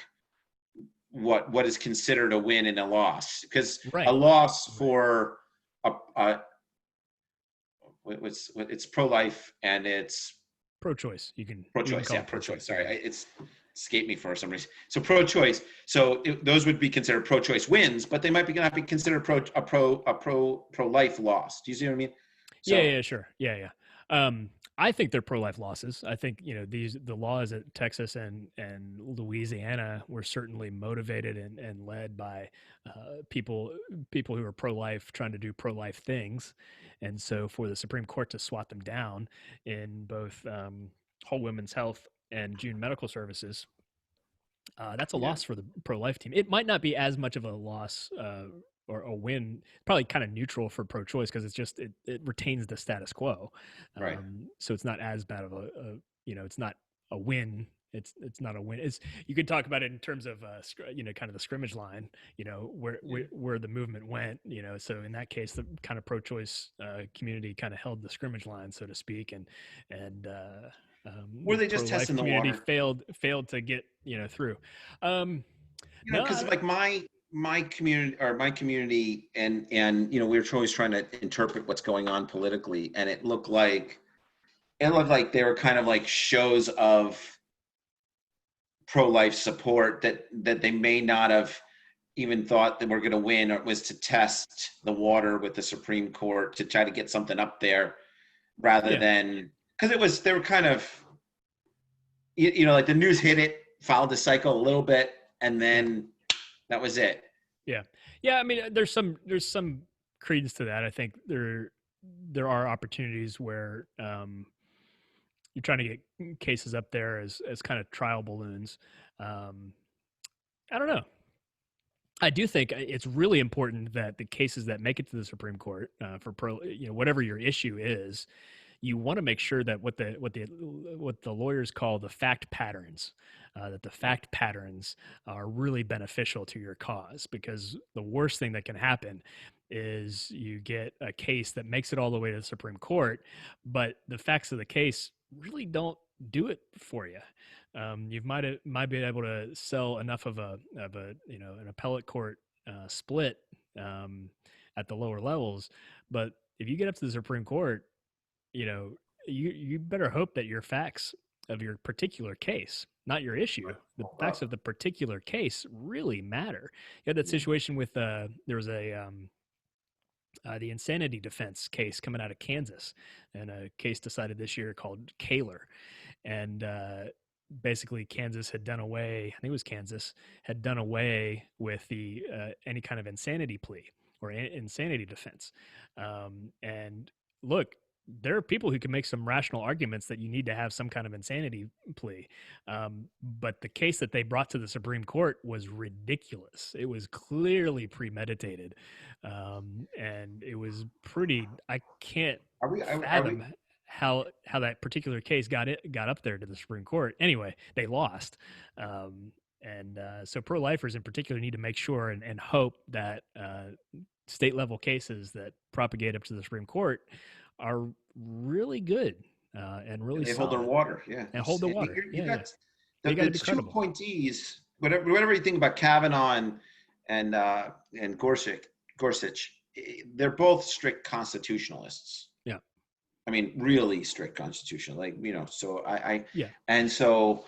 what is considered a win and a loss, because a loss for it's pro-life and it's pro-choice. You can pro-choice. Yeah, pro-choice. Sorry, it's escaped me for some reason. So pro-choice. So those would be considered pro-choice wins, but they might not be considered pro-life loss. Do you see what I mean? So, yeah, sure. Yeah. I think they're pro-life losses. I think the laws at Texas and Louisiana were certainly motivated and led by people who are pro-life trying to do pro-life things, and so for the Supreme Court to swat them down in both whole women's health and June medical services, that's a loss for the pro-life team. It might not be as much of a loss or a win, probably kind of neutral for pro-choice because it's just it retains the status quo. Right. So it's not as bad of a it's not a win. It's not a win. It's, you could talk about it in terms of kind of the scrimmage line, where the movement went, so in that case the kind of pro-choice community kind of held the scrimmage line, so to speak, and Were the they just pro-life testing the community water? failed to get through. No, Because like my community and we were always trying to interpret what's going on politically, and it looked like they were kind of like shows of pro-life support that they may not have even thought that we're going to win, or it was to test the water with the Supreme Court to try to get something up there rather than, because they were kind of, like the news hit it, followed the cycle a little bit, and then that was it. Yeah. I mean, there's some credence to that. I think there are opportunities where you're trying to get cases up there as kind of trial balloons. I don't know. I do think it's really important that the cases that make it to the Supreme Court for whatever your issue is, you want to make sure that what the lawyers call the fact patterns, that the fact patterns are really beneficial to your cause, because the worst thing that can happen is you get a case that makes it all the way to the Supreme Court, but the facts of the case really don't do it for you. You might be able to sell enough of an appellate court split at the lower levels, but if you get up to the Supreme Court, you better hope that your facts of your particular case, not your issue, the facts of the particular case really matter. You had that situation with there was the insanity defense case coming out of Kansas, and a case decided this year called Kaler, and basically Kansas had done away. I think it was Kansas had done away with the any kind of insanity plea or insanity defense, and look, there are people who can make some rational arguments that you need to have some kind of insanity plea. But the case that they brought to the Supreme Court was ridiculous. It was clearly premeditated. And it was pretty, I can't fathom how that particular case got up there to the Supreme Court. Anyway, they lost. So pro-lifers in particular need to make sure and hope that state level cases that propagate up to the Supreme Court are really good and really they solid. hold their water, and hold the water. They got the two appointees. Whatever you think about Kavanaugh and Gorsuch, they're both strict constitutionalists. Yeah, I mean, really strict constitutional. So and so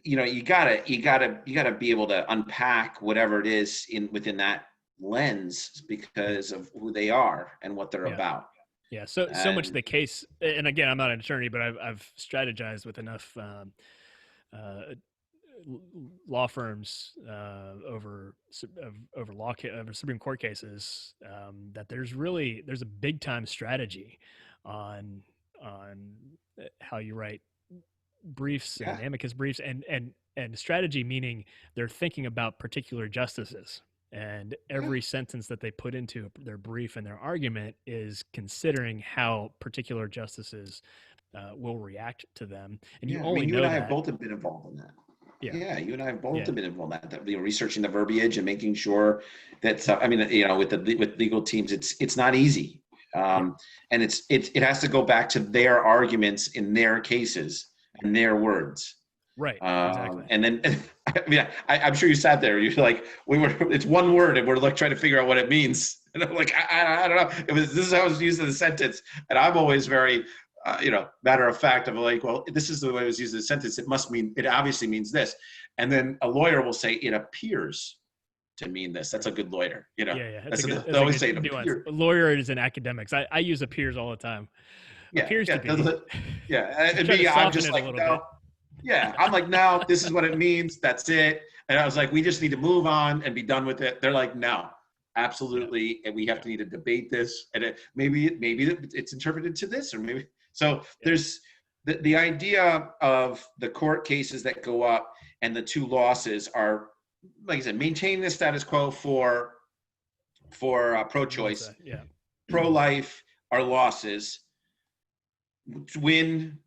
you gotta be able to unpack whatever it is within that lens because of who they are and what they're about. Yeah, so much of the case, and again, I'm not an attorney, but I've strategized with enough law firms over Supreme Court cases that there's a big time strategy on how you write briefs and amicus briefs, and strategy meaning they're thinking about particular justices. And every sentence that they put into their brief and their argument is considering how particular justices will react to them. And you only know you and I that. have both been involved in that. Yeah, you and I have both been involved in that. Researching the verbiage and making sure that with legal teams, it's not easy, and it has to go back to their arguments in their cases and their words. Right. Exactly. And then, I'm sure you sat there. You're like, it's one word, and we're like trying to figure out what it means. And I'm like, I don't know. This is how it was used in the sentence, and I'm always very, matter of fact. I'm like, well, this is the way it was used in the sentence. It obviously means this. And then a lawyer will say, it appears to mean this. That's a good lawyer. Yeah. They always say it appears. Lawyers and academics. I use appears all the time. Appears to be. And me, I'm just like, no. Yeah, I'm like, no, this is what it means. That's it. And I was like, we just need to move on and be done with it. They're like, no, absolutely. And we have to need to debate this. And maybe it's interpreted to this, or maybe. So there's the idea of the court cases that go up and the two losses are, like I said, maintaining the status quo for for pro-choice. Yeah. Pro-life are losses. Win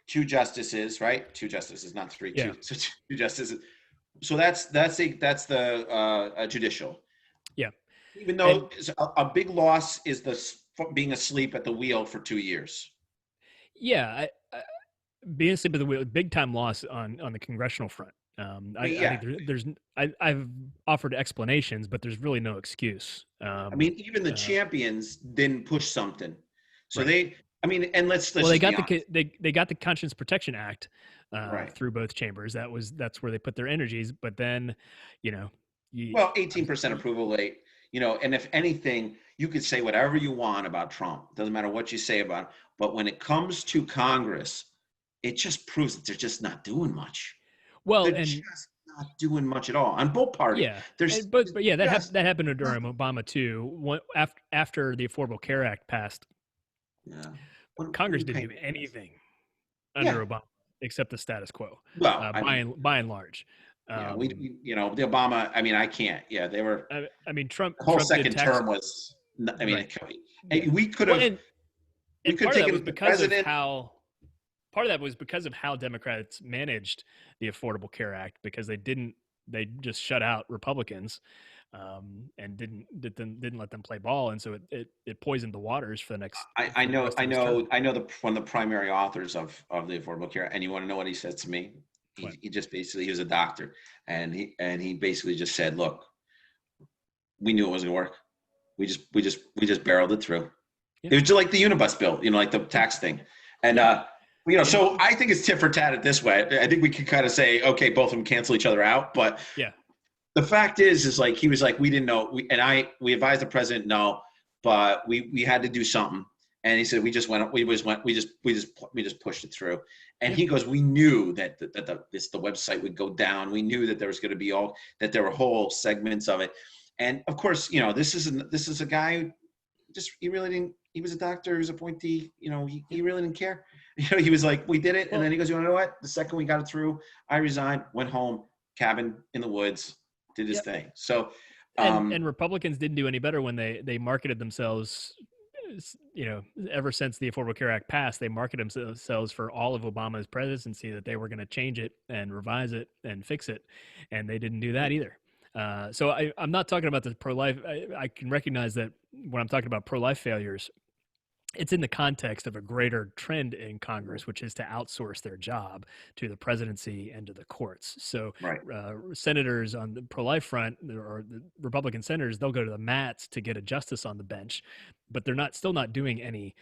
2 justices, right? 2 justices, not 3. Yeah. 2 justices. So that's the judicial. Yeah. Even though a big loss is being asleep at the wheel for 2 years. Yeah, being asleep at the wheel, big time loss on the congressional front. I think I've offered explanations, but there's really no excuse. I mean, even the champions didn't push something, so right. and let's they got they got the Conscience Protection Act right through both chambers. That's where they put their energies. But then, 18% approval rate. And if anything, you could say whatever you want about Trump. Doesn't matter what you say about him. But when it comes to Congress, it just proves that they're just not doing much. Well, they're just not doing much at all on both parties. Yeah, but yeah, that happened during Obama too. After the Affordable Care Act passed, Congress didn't do anything under Obama except the status quo. Well, by and large. The Obama. I mean, I can't. Yeah, they were. I mean, Trump. The whole Trump second term was. I mean, right. We could have. We could take it because of how. Part of that was because of how Democrats managed the Affordable Care Act, because they just shut out Republicans and didn't let them play ball, and so it poisoned the waters for the next. I know one of the primary authors of the Affordable Care, and you want to know what he said to me? He just basically, he was a doctor, and he basically just said, "Look, we knew it wasn't gonna work. We just barreled it through. Yeah. It was just like the Unibus bill, like the tax thing, and so I think it's tit for tat this way. I think we could kind of say, okay, both of them cancel each other out, but yeah, the fact is like he was like, we didn't know, we advised the president no, but we had to do something, and he said we just pushed it through. And he goes, we knew that the website would go down. We knew that there was going to be that there were whole segments of it. And of course, this is a guy who he really didn't. He was a doctor. He was appointee. He really didn't care. He was like, we did it. And then he goes, you know what? The second we got it through, I resigned, went home, cabin in the woods, did his thing. So, and Republicans didn't do any better when they marketed themselves. Ever since the Affordable Care Act passed, they marketed themselves for all of Obama's presidency that they were going to change it and revise it and fix it, and they didn't do that either. So I'm not talking about the pro-life. I can recognize that when I'm talking about pro-life failures, it's in the context of a greater trend in Congress, which is to outsource their job to the presidency and to the courts. So senators on the pro-life front, or the Republican senators, they'll go to the mats to get a justice on the bench, but they're still not doing any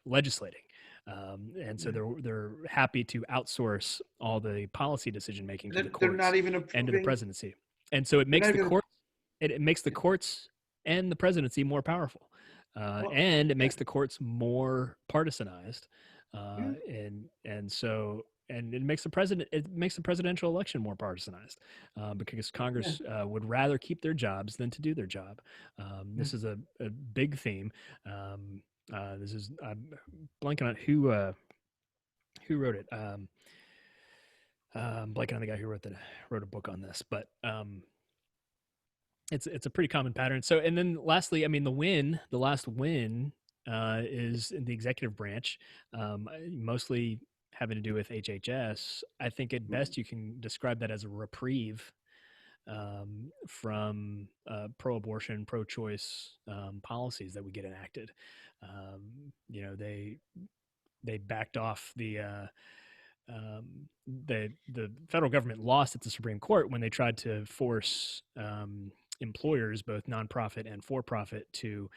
legislating. And so they're happy to outsource all the policy decision making to the courts. They're not even and to the presidency. And so it makes it makes the courts and the presidency more powerful. And it makes the courts more partisanized, and it makes the presidential election more partisanized, because Congress would rather keep their jobs than to do their job. This is a big theme. I'm blanking on who wrote it. I'm blanking on the guy who wrote a book on this, but it's a pretty common pattern. So, and then lastly, I mean, the last win is in the executive branch, mostly having to do with HHS. I think at best you can describe that as a reprieve from pro-abortion, pro-choice policies that would get enacted. They backed off the federal government lost at the Supreme Court when they tried to force employers, both nonprofit and for-profit, to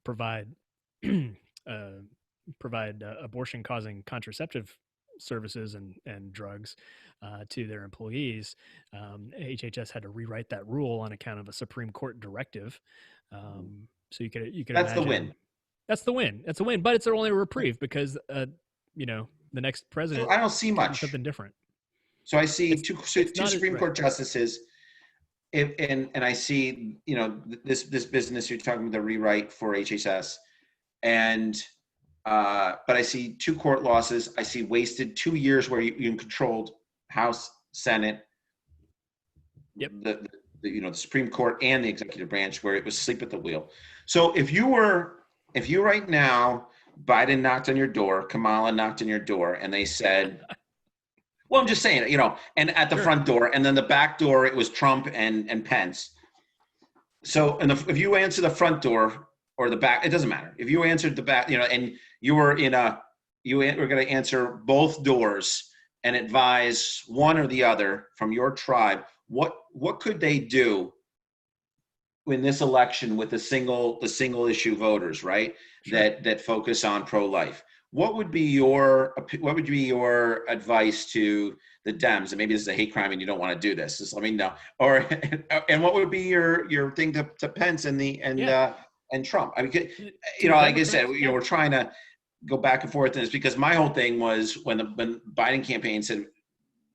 provide abortion-causing contraceptive services and drugs to their employees. HHS had to rewrite that rule on account of a Supreme Court directive. So you could that's imagine, the win. That's the win. That's a win, but it's only a reprieve because the next president. So I don't see much something different. So I see two Supreme Court justices, and I see this business you're talking about, the rewrite for HHS, and but I see 2 court losses. I see wasted 2 years where you controlled House, Senate. Yep. the Supreme Court and the executive branch, where it was sleep at the wheel. So if you right now, Biden knocked on your door, Kamala knocked on your door, and they said, well, I'm just saying, and at the front door, and then the back door, it was Trump and Pence. So, if you answer the front door or the back, it doesn't matter. If you answered the back, and you were you were going to answer both doors and advise one or the other from your tribe, what could they do in this election with the single issue voters, right? Sure. That focus on pro-life. What would be your advice to the Dems? And maybe this is a hate crime and you don't want to do this. Just let me know. And what would be your thing to Pence and Trump? I mean, like I said, we're trying to go back and forth in this, because my whole thing was when Biden campaign said,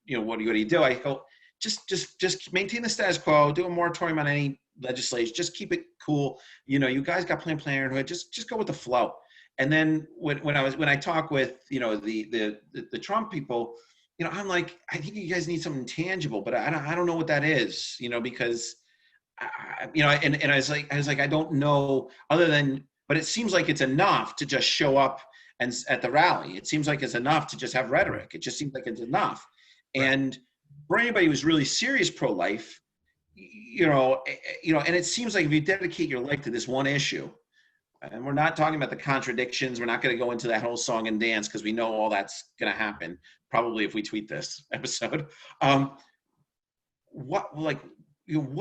what do you do? I go, just maintain the status quo, do a moratorium on any legislation, just keep it cool. You guys got Planned Parenthood, just go with the flow. And then when I talk with the Trump people, I'm like, I think you guys need something tangible, but I don't know what that is, because and I was like, I don't know, other than, but it seems like it's enough to just show up and at the rally. It seems like it's enough to just have rhetoric. It just seems like it's enough. Right. And for anybody who's really serious pro-life, and it seems like if you dedicate your life to this one issue, and we're not talking about the contradictions, we're not going to go into that whole song and dance, because we know all that's going to happen probably if we tweet this episode. What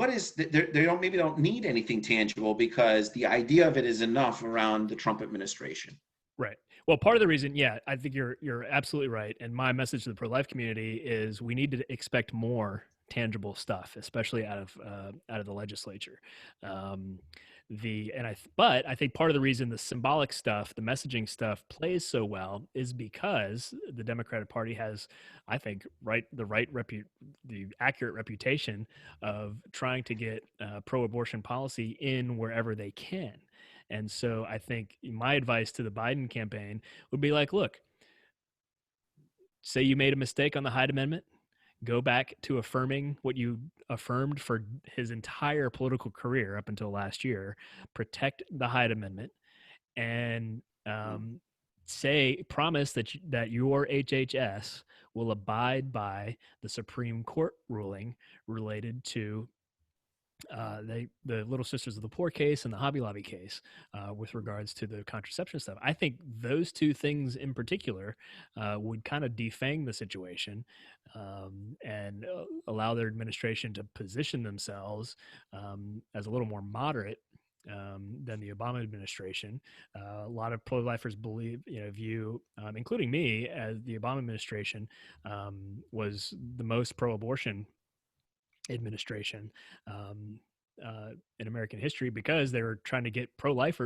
is they maybe don't need anything tangible, because the idea of it is enough around the Trump administration. Right. Well, part of the reason, I think you're absolutely right. And my message to the pro-life community is we need to expect more tangible stuff, especially out of the legislature. But I think part of the reason the symbolic stuff, the messaging stuff plays so well is because the Democratic Party has, I think, the accurate reputation of trying to get pro-abortion policy in wherever they can. And so I think my advice to the Biden campaign would be like, look, say you made a mistake on the Hyde Amendment, go back to affirming what you affirmed for his entire political career up until last year, protect the Hyde Amendment, and promise that your HHS will abide by the Supreme Court ruling related to the Little Sisters of the Poor case and the Hobby Lobby case with regards to the contraception stuff. I think those two things in particular would kind of defang the situation and allow their administration to position themselves as a little more moderate than the Obama administration. A lot of pro-lifers view, including me, as the Obama administration was the most pro-abortion administration in American history, because they were trying to get pro-life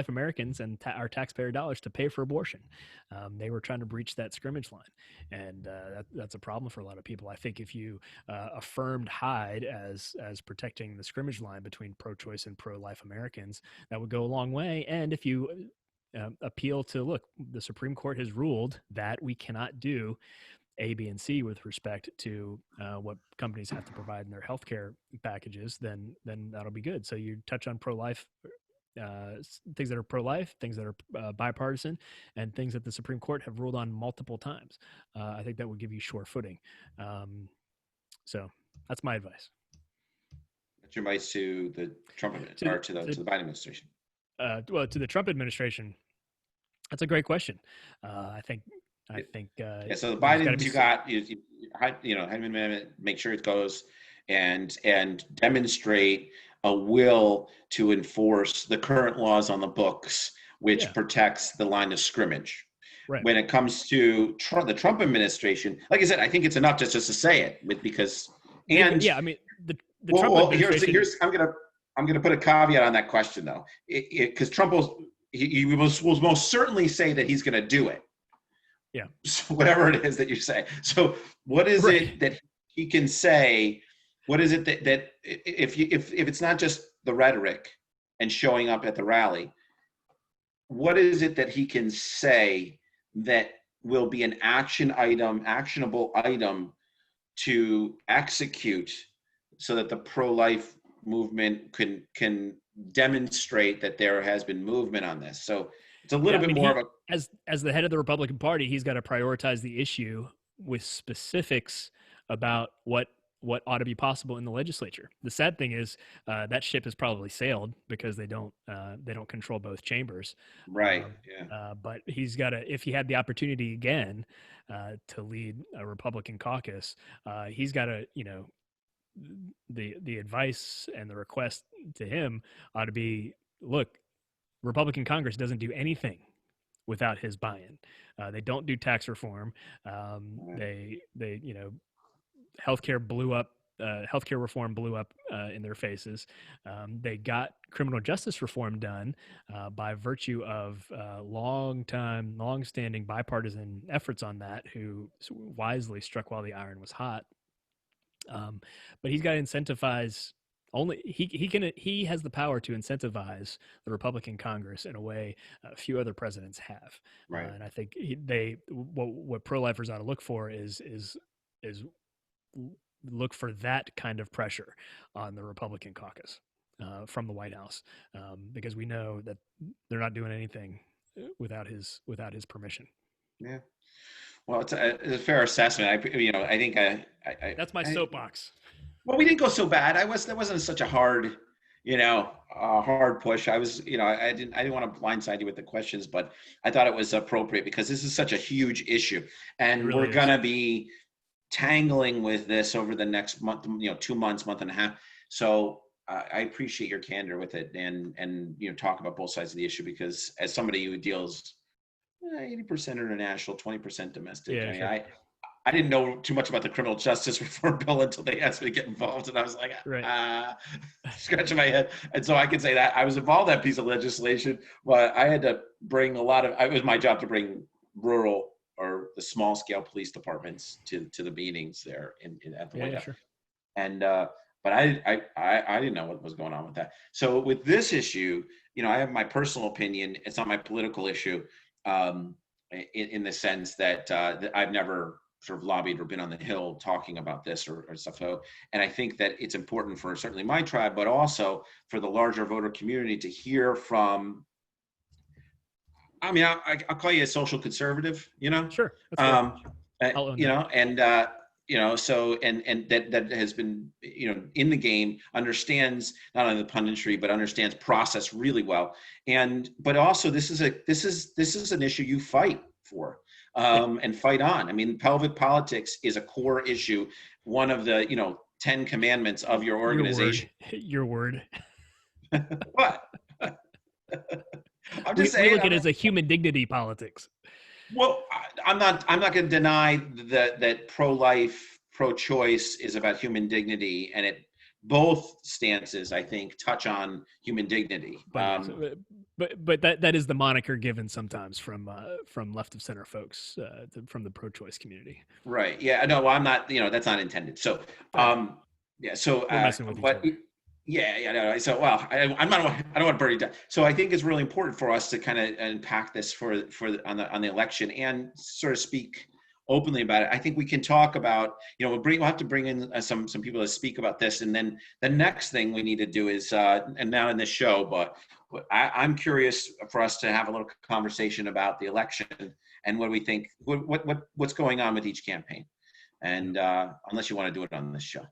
Americans and our taxpayer dollars to pay for abortion. They were trying to breach that scrimmage line, and that's a problem for a lot of people. I think if you affirmed Hyde as protecting the scrimmage line between pro-choice and pro-life Americans, that would go a long way. And if you appeal to, look, the Supreme Court has ruled that we cannot do A, B, and C with respect to what companies have to provide in their healthcare packages, then that'll be good. So you touch on pro-life, things that are pro-life, things that are bipartisan, and things that the Supreme Court have ruled on multiple times. I think that would give you sure footing. So that's my advice. What's your advice to the Trump administration, or to the Biden administration? Well, to the Trump administration, that's a great question. I think. So the Biden, make sure it goes, and demonstrate a will to enforce the current laws on the books, which protects the line of scrimmage. Right. When it comes to the Trump administration, like I said, I think it's enough just to say it, because the Trump administration. Here's I'm gonna put a caveat on that question though, because Trump will most certainly say that he's going to do it. Yeah. So whatever it is that you say. So what is it that he can say? What is it that if it's not just the rhetoric and showing up at the rally, what is it that he can say that will be an actionable item to execute so that the pro-life movement can demonstrate that there has been movement on this. So it's a little bit more of a, as the head of the Republican Party, he's got to prioritize the issue with specifics about what ought to be possible in the legislature. The sad thing is that ship has probably sailed because they don't control both chambers. right. But he's got to, if he had the opportunity again to lead a Republican caucus, he's got to, the advice and the request to him ought to be, look, Republican Congress doesn't do anything without his buy-in. They don't do tax reform. They healthcare blew up. Healthcare reform blew up in their faces. They got criminal justice reform done by virtue of long-standing bipartisan efforts on that, who wisely struck while the iron was hot. But he's got to incentivize. Only he has the power to incentivize the Republican Congress in a way few other presidents have. Right. And I think what pro-lifers ought to look for is look for that kind of pressure on the Republican caucus from the White House, because we know that they're not doing anything without his permission. Yeah. Well, it's a fair assessment. I think that's my soapbox. Well, we didn't go so bad. That wasn't such a hard, hard push. I was, I didn't want to blindside you with the questions, but I thought it was appropriate because this is such a huge issue, and really we're going to be tangling with this over the next month, 2 months, month and a half. So I appreciate your candor with it and talk about both sides of the issue, because as somebody who deals 80% international, 20% domestic, yeah, I didn't know too much about the criminal justice reform bill until they asked me to get involved. And I was like, scratching my head. And so I can say that I was involved in that piece of legislation, but I had to bring it was my job to bring rural or the small scale police departments to the meetings there at the White House. Sure. And, but I didn't know what was going on with that. So with this issue, I have my personal opinion. It's not my political issue in the sense that I've never sort of lobbied or been on the Hill talking about this or stuff. So, and I think that it's important for certainly my tribe, but also for the larger voter community to hear from, I'll call you a social conservative, Sure. So, and that has been, in the game, understands not only the punditry, but understands process really well. But also this is an issue you fight for. And fight on. I mean, pelvic politics is a core issue. One of the, 10 commandments of your organization. Your word. What? I'm just saying. We look at it as a human dignity politics. Well, I'm not going to deny that pro-life, pro-choice is about human dignity, and both stances, I think, touch on human dignity. But that is the moniker given sometimes from left of center folks, from the pro-choice community. Right. Yeah. No. Well, I'm not. that's not intended. So. Yeah. So. We're messing with each other. Yeah. No. So. Well, I don't want to burn it down. So I think it's really important for us to kind of unpack this on the election and sort of speak openly about it. I think we can talk about, we'll have to bring in some people to speak about this. And then the next thing we need to do is, and now in this show, but I'm curious for us to have a little conversation about the election and what we think, what's going on with each campaign. And unless you want to do it on this show.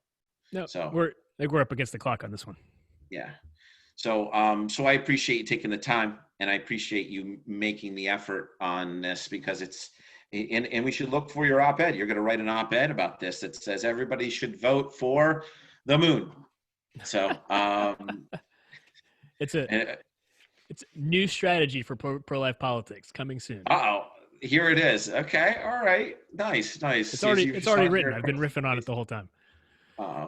No, so I think we're up against the clock on this one. Yeah. So I appreciate you taking the time, and I appreciate you making the effort on this, because and we should look for your op-ed. You're going to write an op-ed about this that says everybody should vote for the moon. So it's a new strategy for pro-life politics coming soon. Here it is. Okay, all right, nice. It's already written. I've been riffing on it the whole time. We'll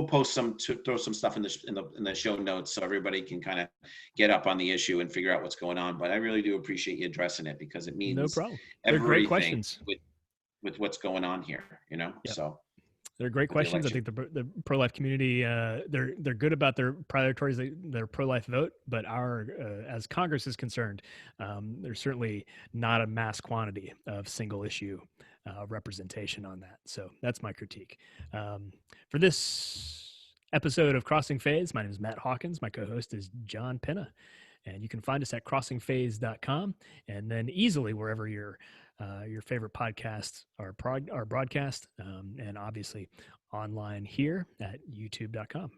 post throw some stuff in the show notes so everybody can kind of get up on the issue and figure out what's going on. But I really do appreciate you addressing it, because it means no problem. Everything great questions with what's going on here. Yep. So They're great questions. I think the pro-life community, they're good about their priorities, their pro-life vote, but as Congress is concerned, there's certainly not a mass quantity of single issue representation on that. So that's my critique. For this episode of Crossing Phase, my name is Matt Hawkins. My co-host is John Pinna. And you can find us at crossingphase.com and then easily wherever your favorite podcasts are broadcast, and obviously online here at youtube.com.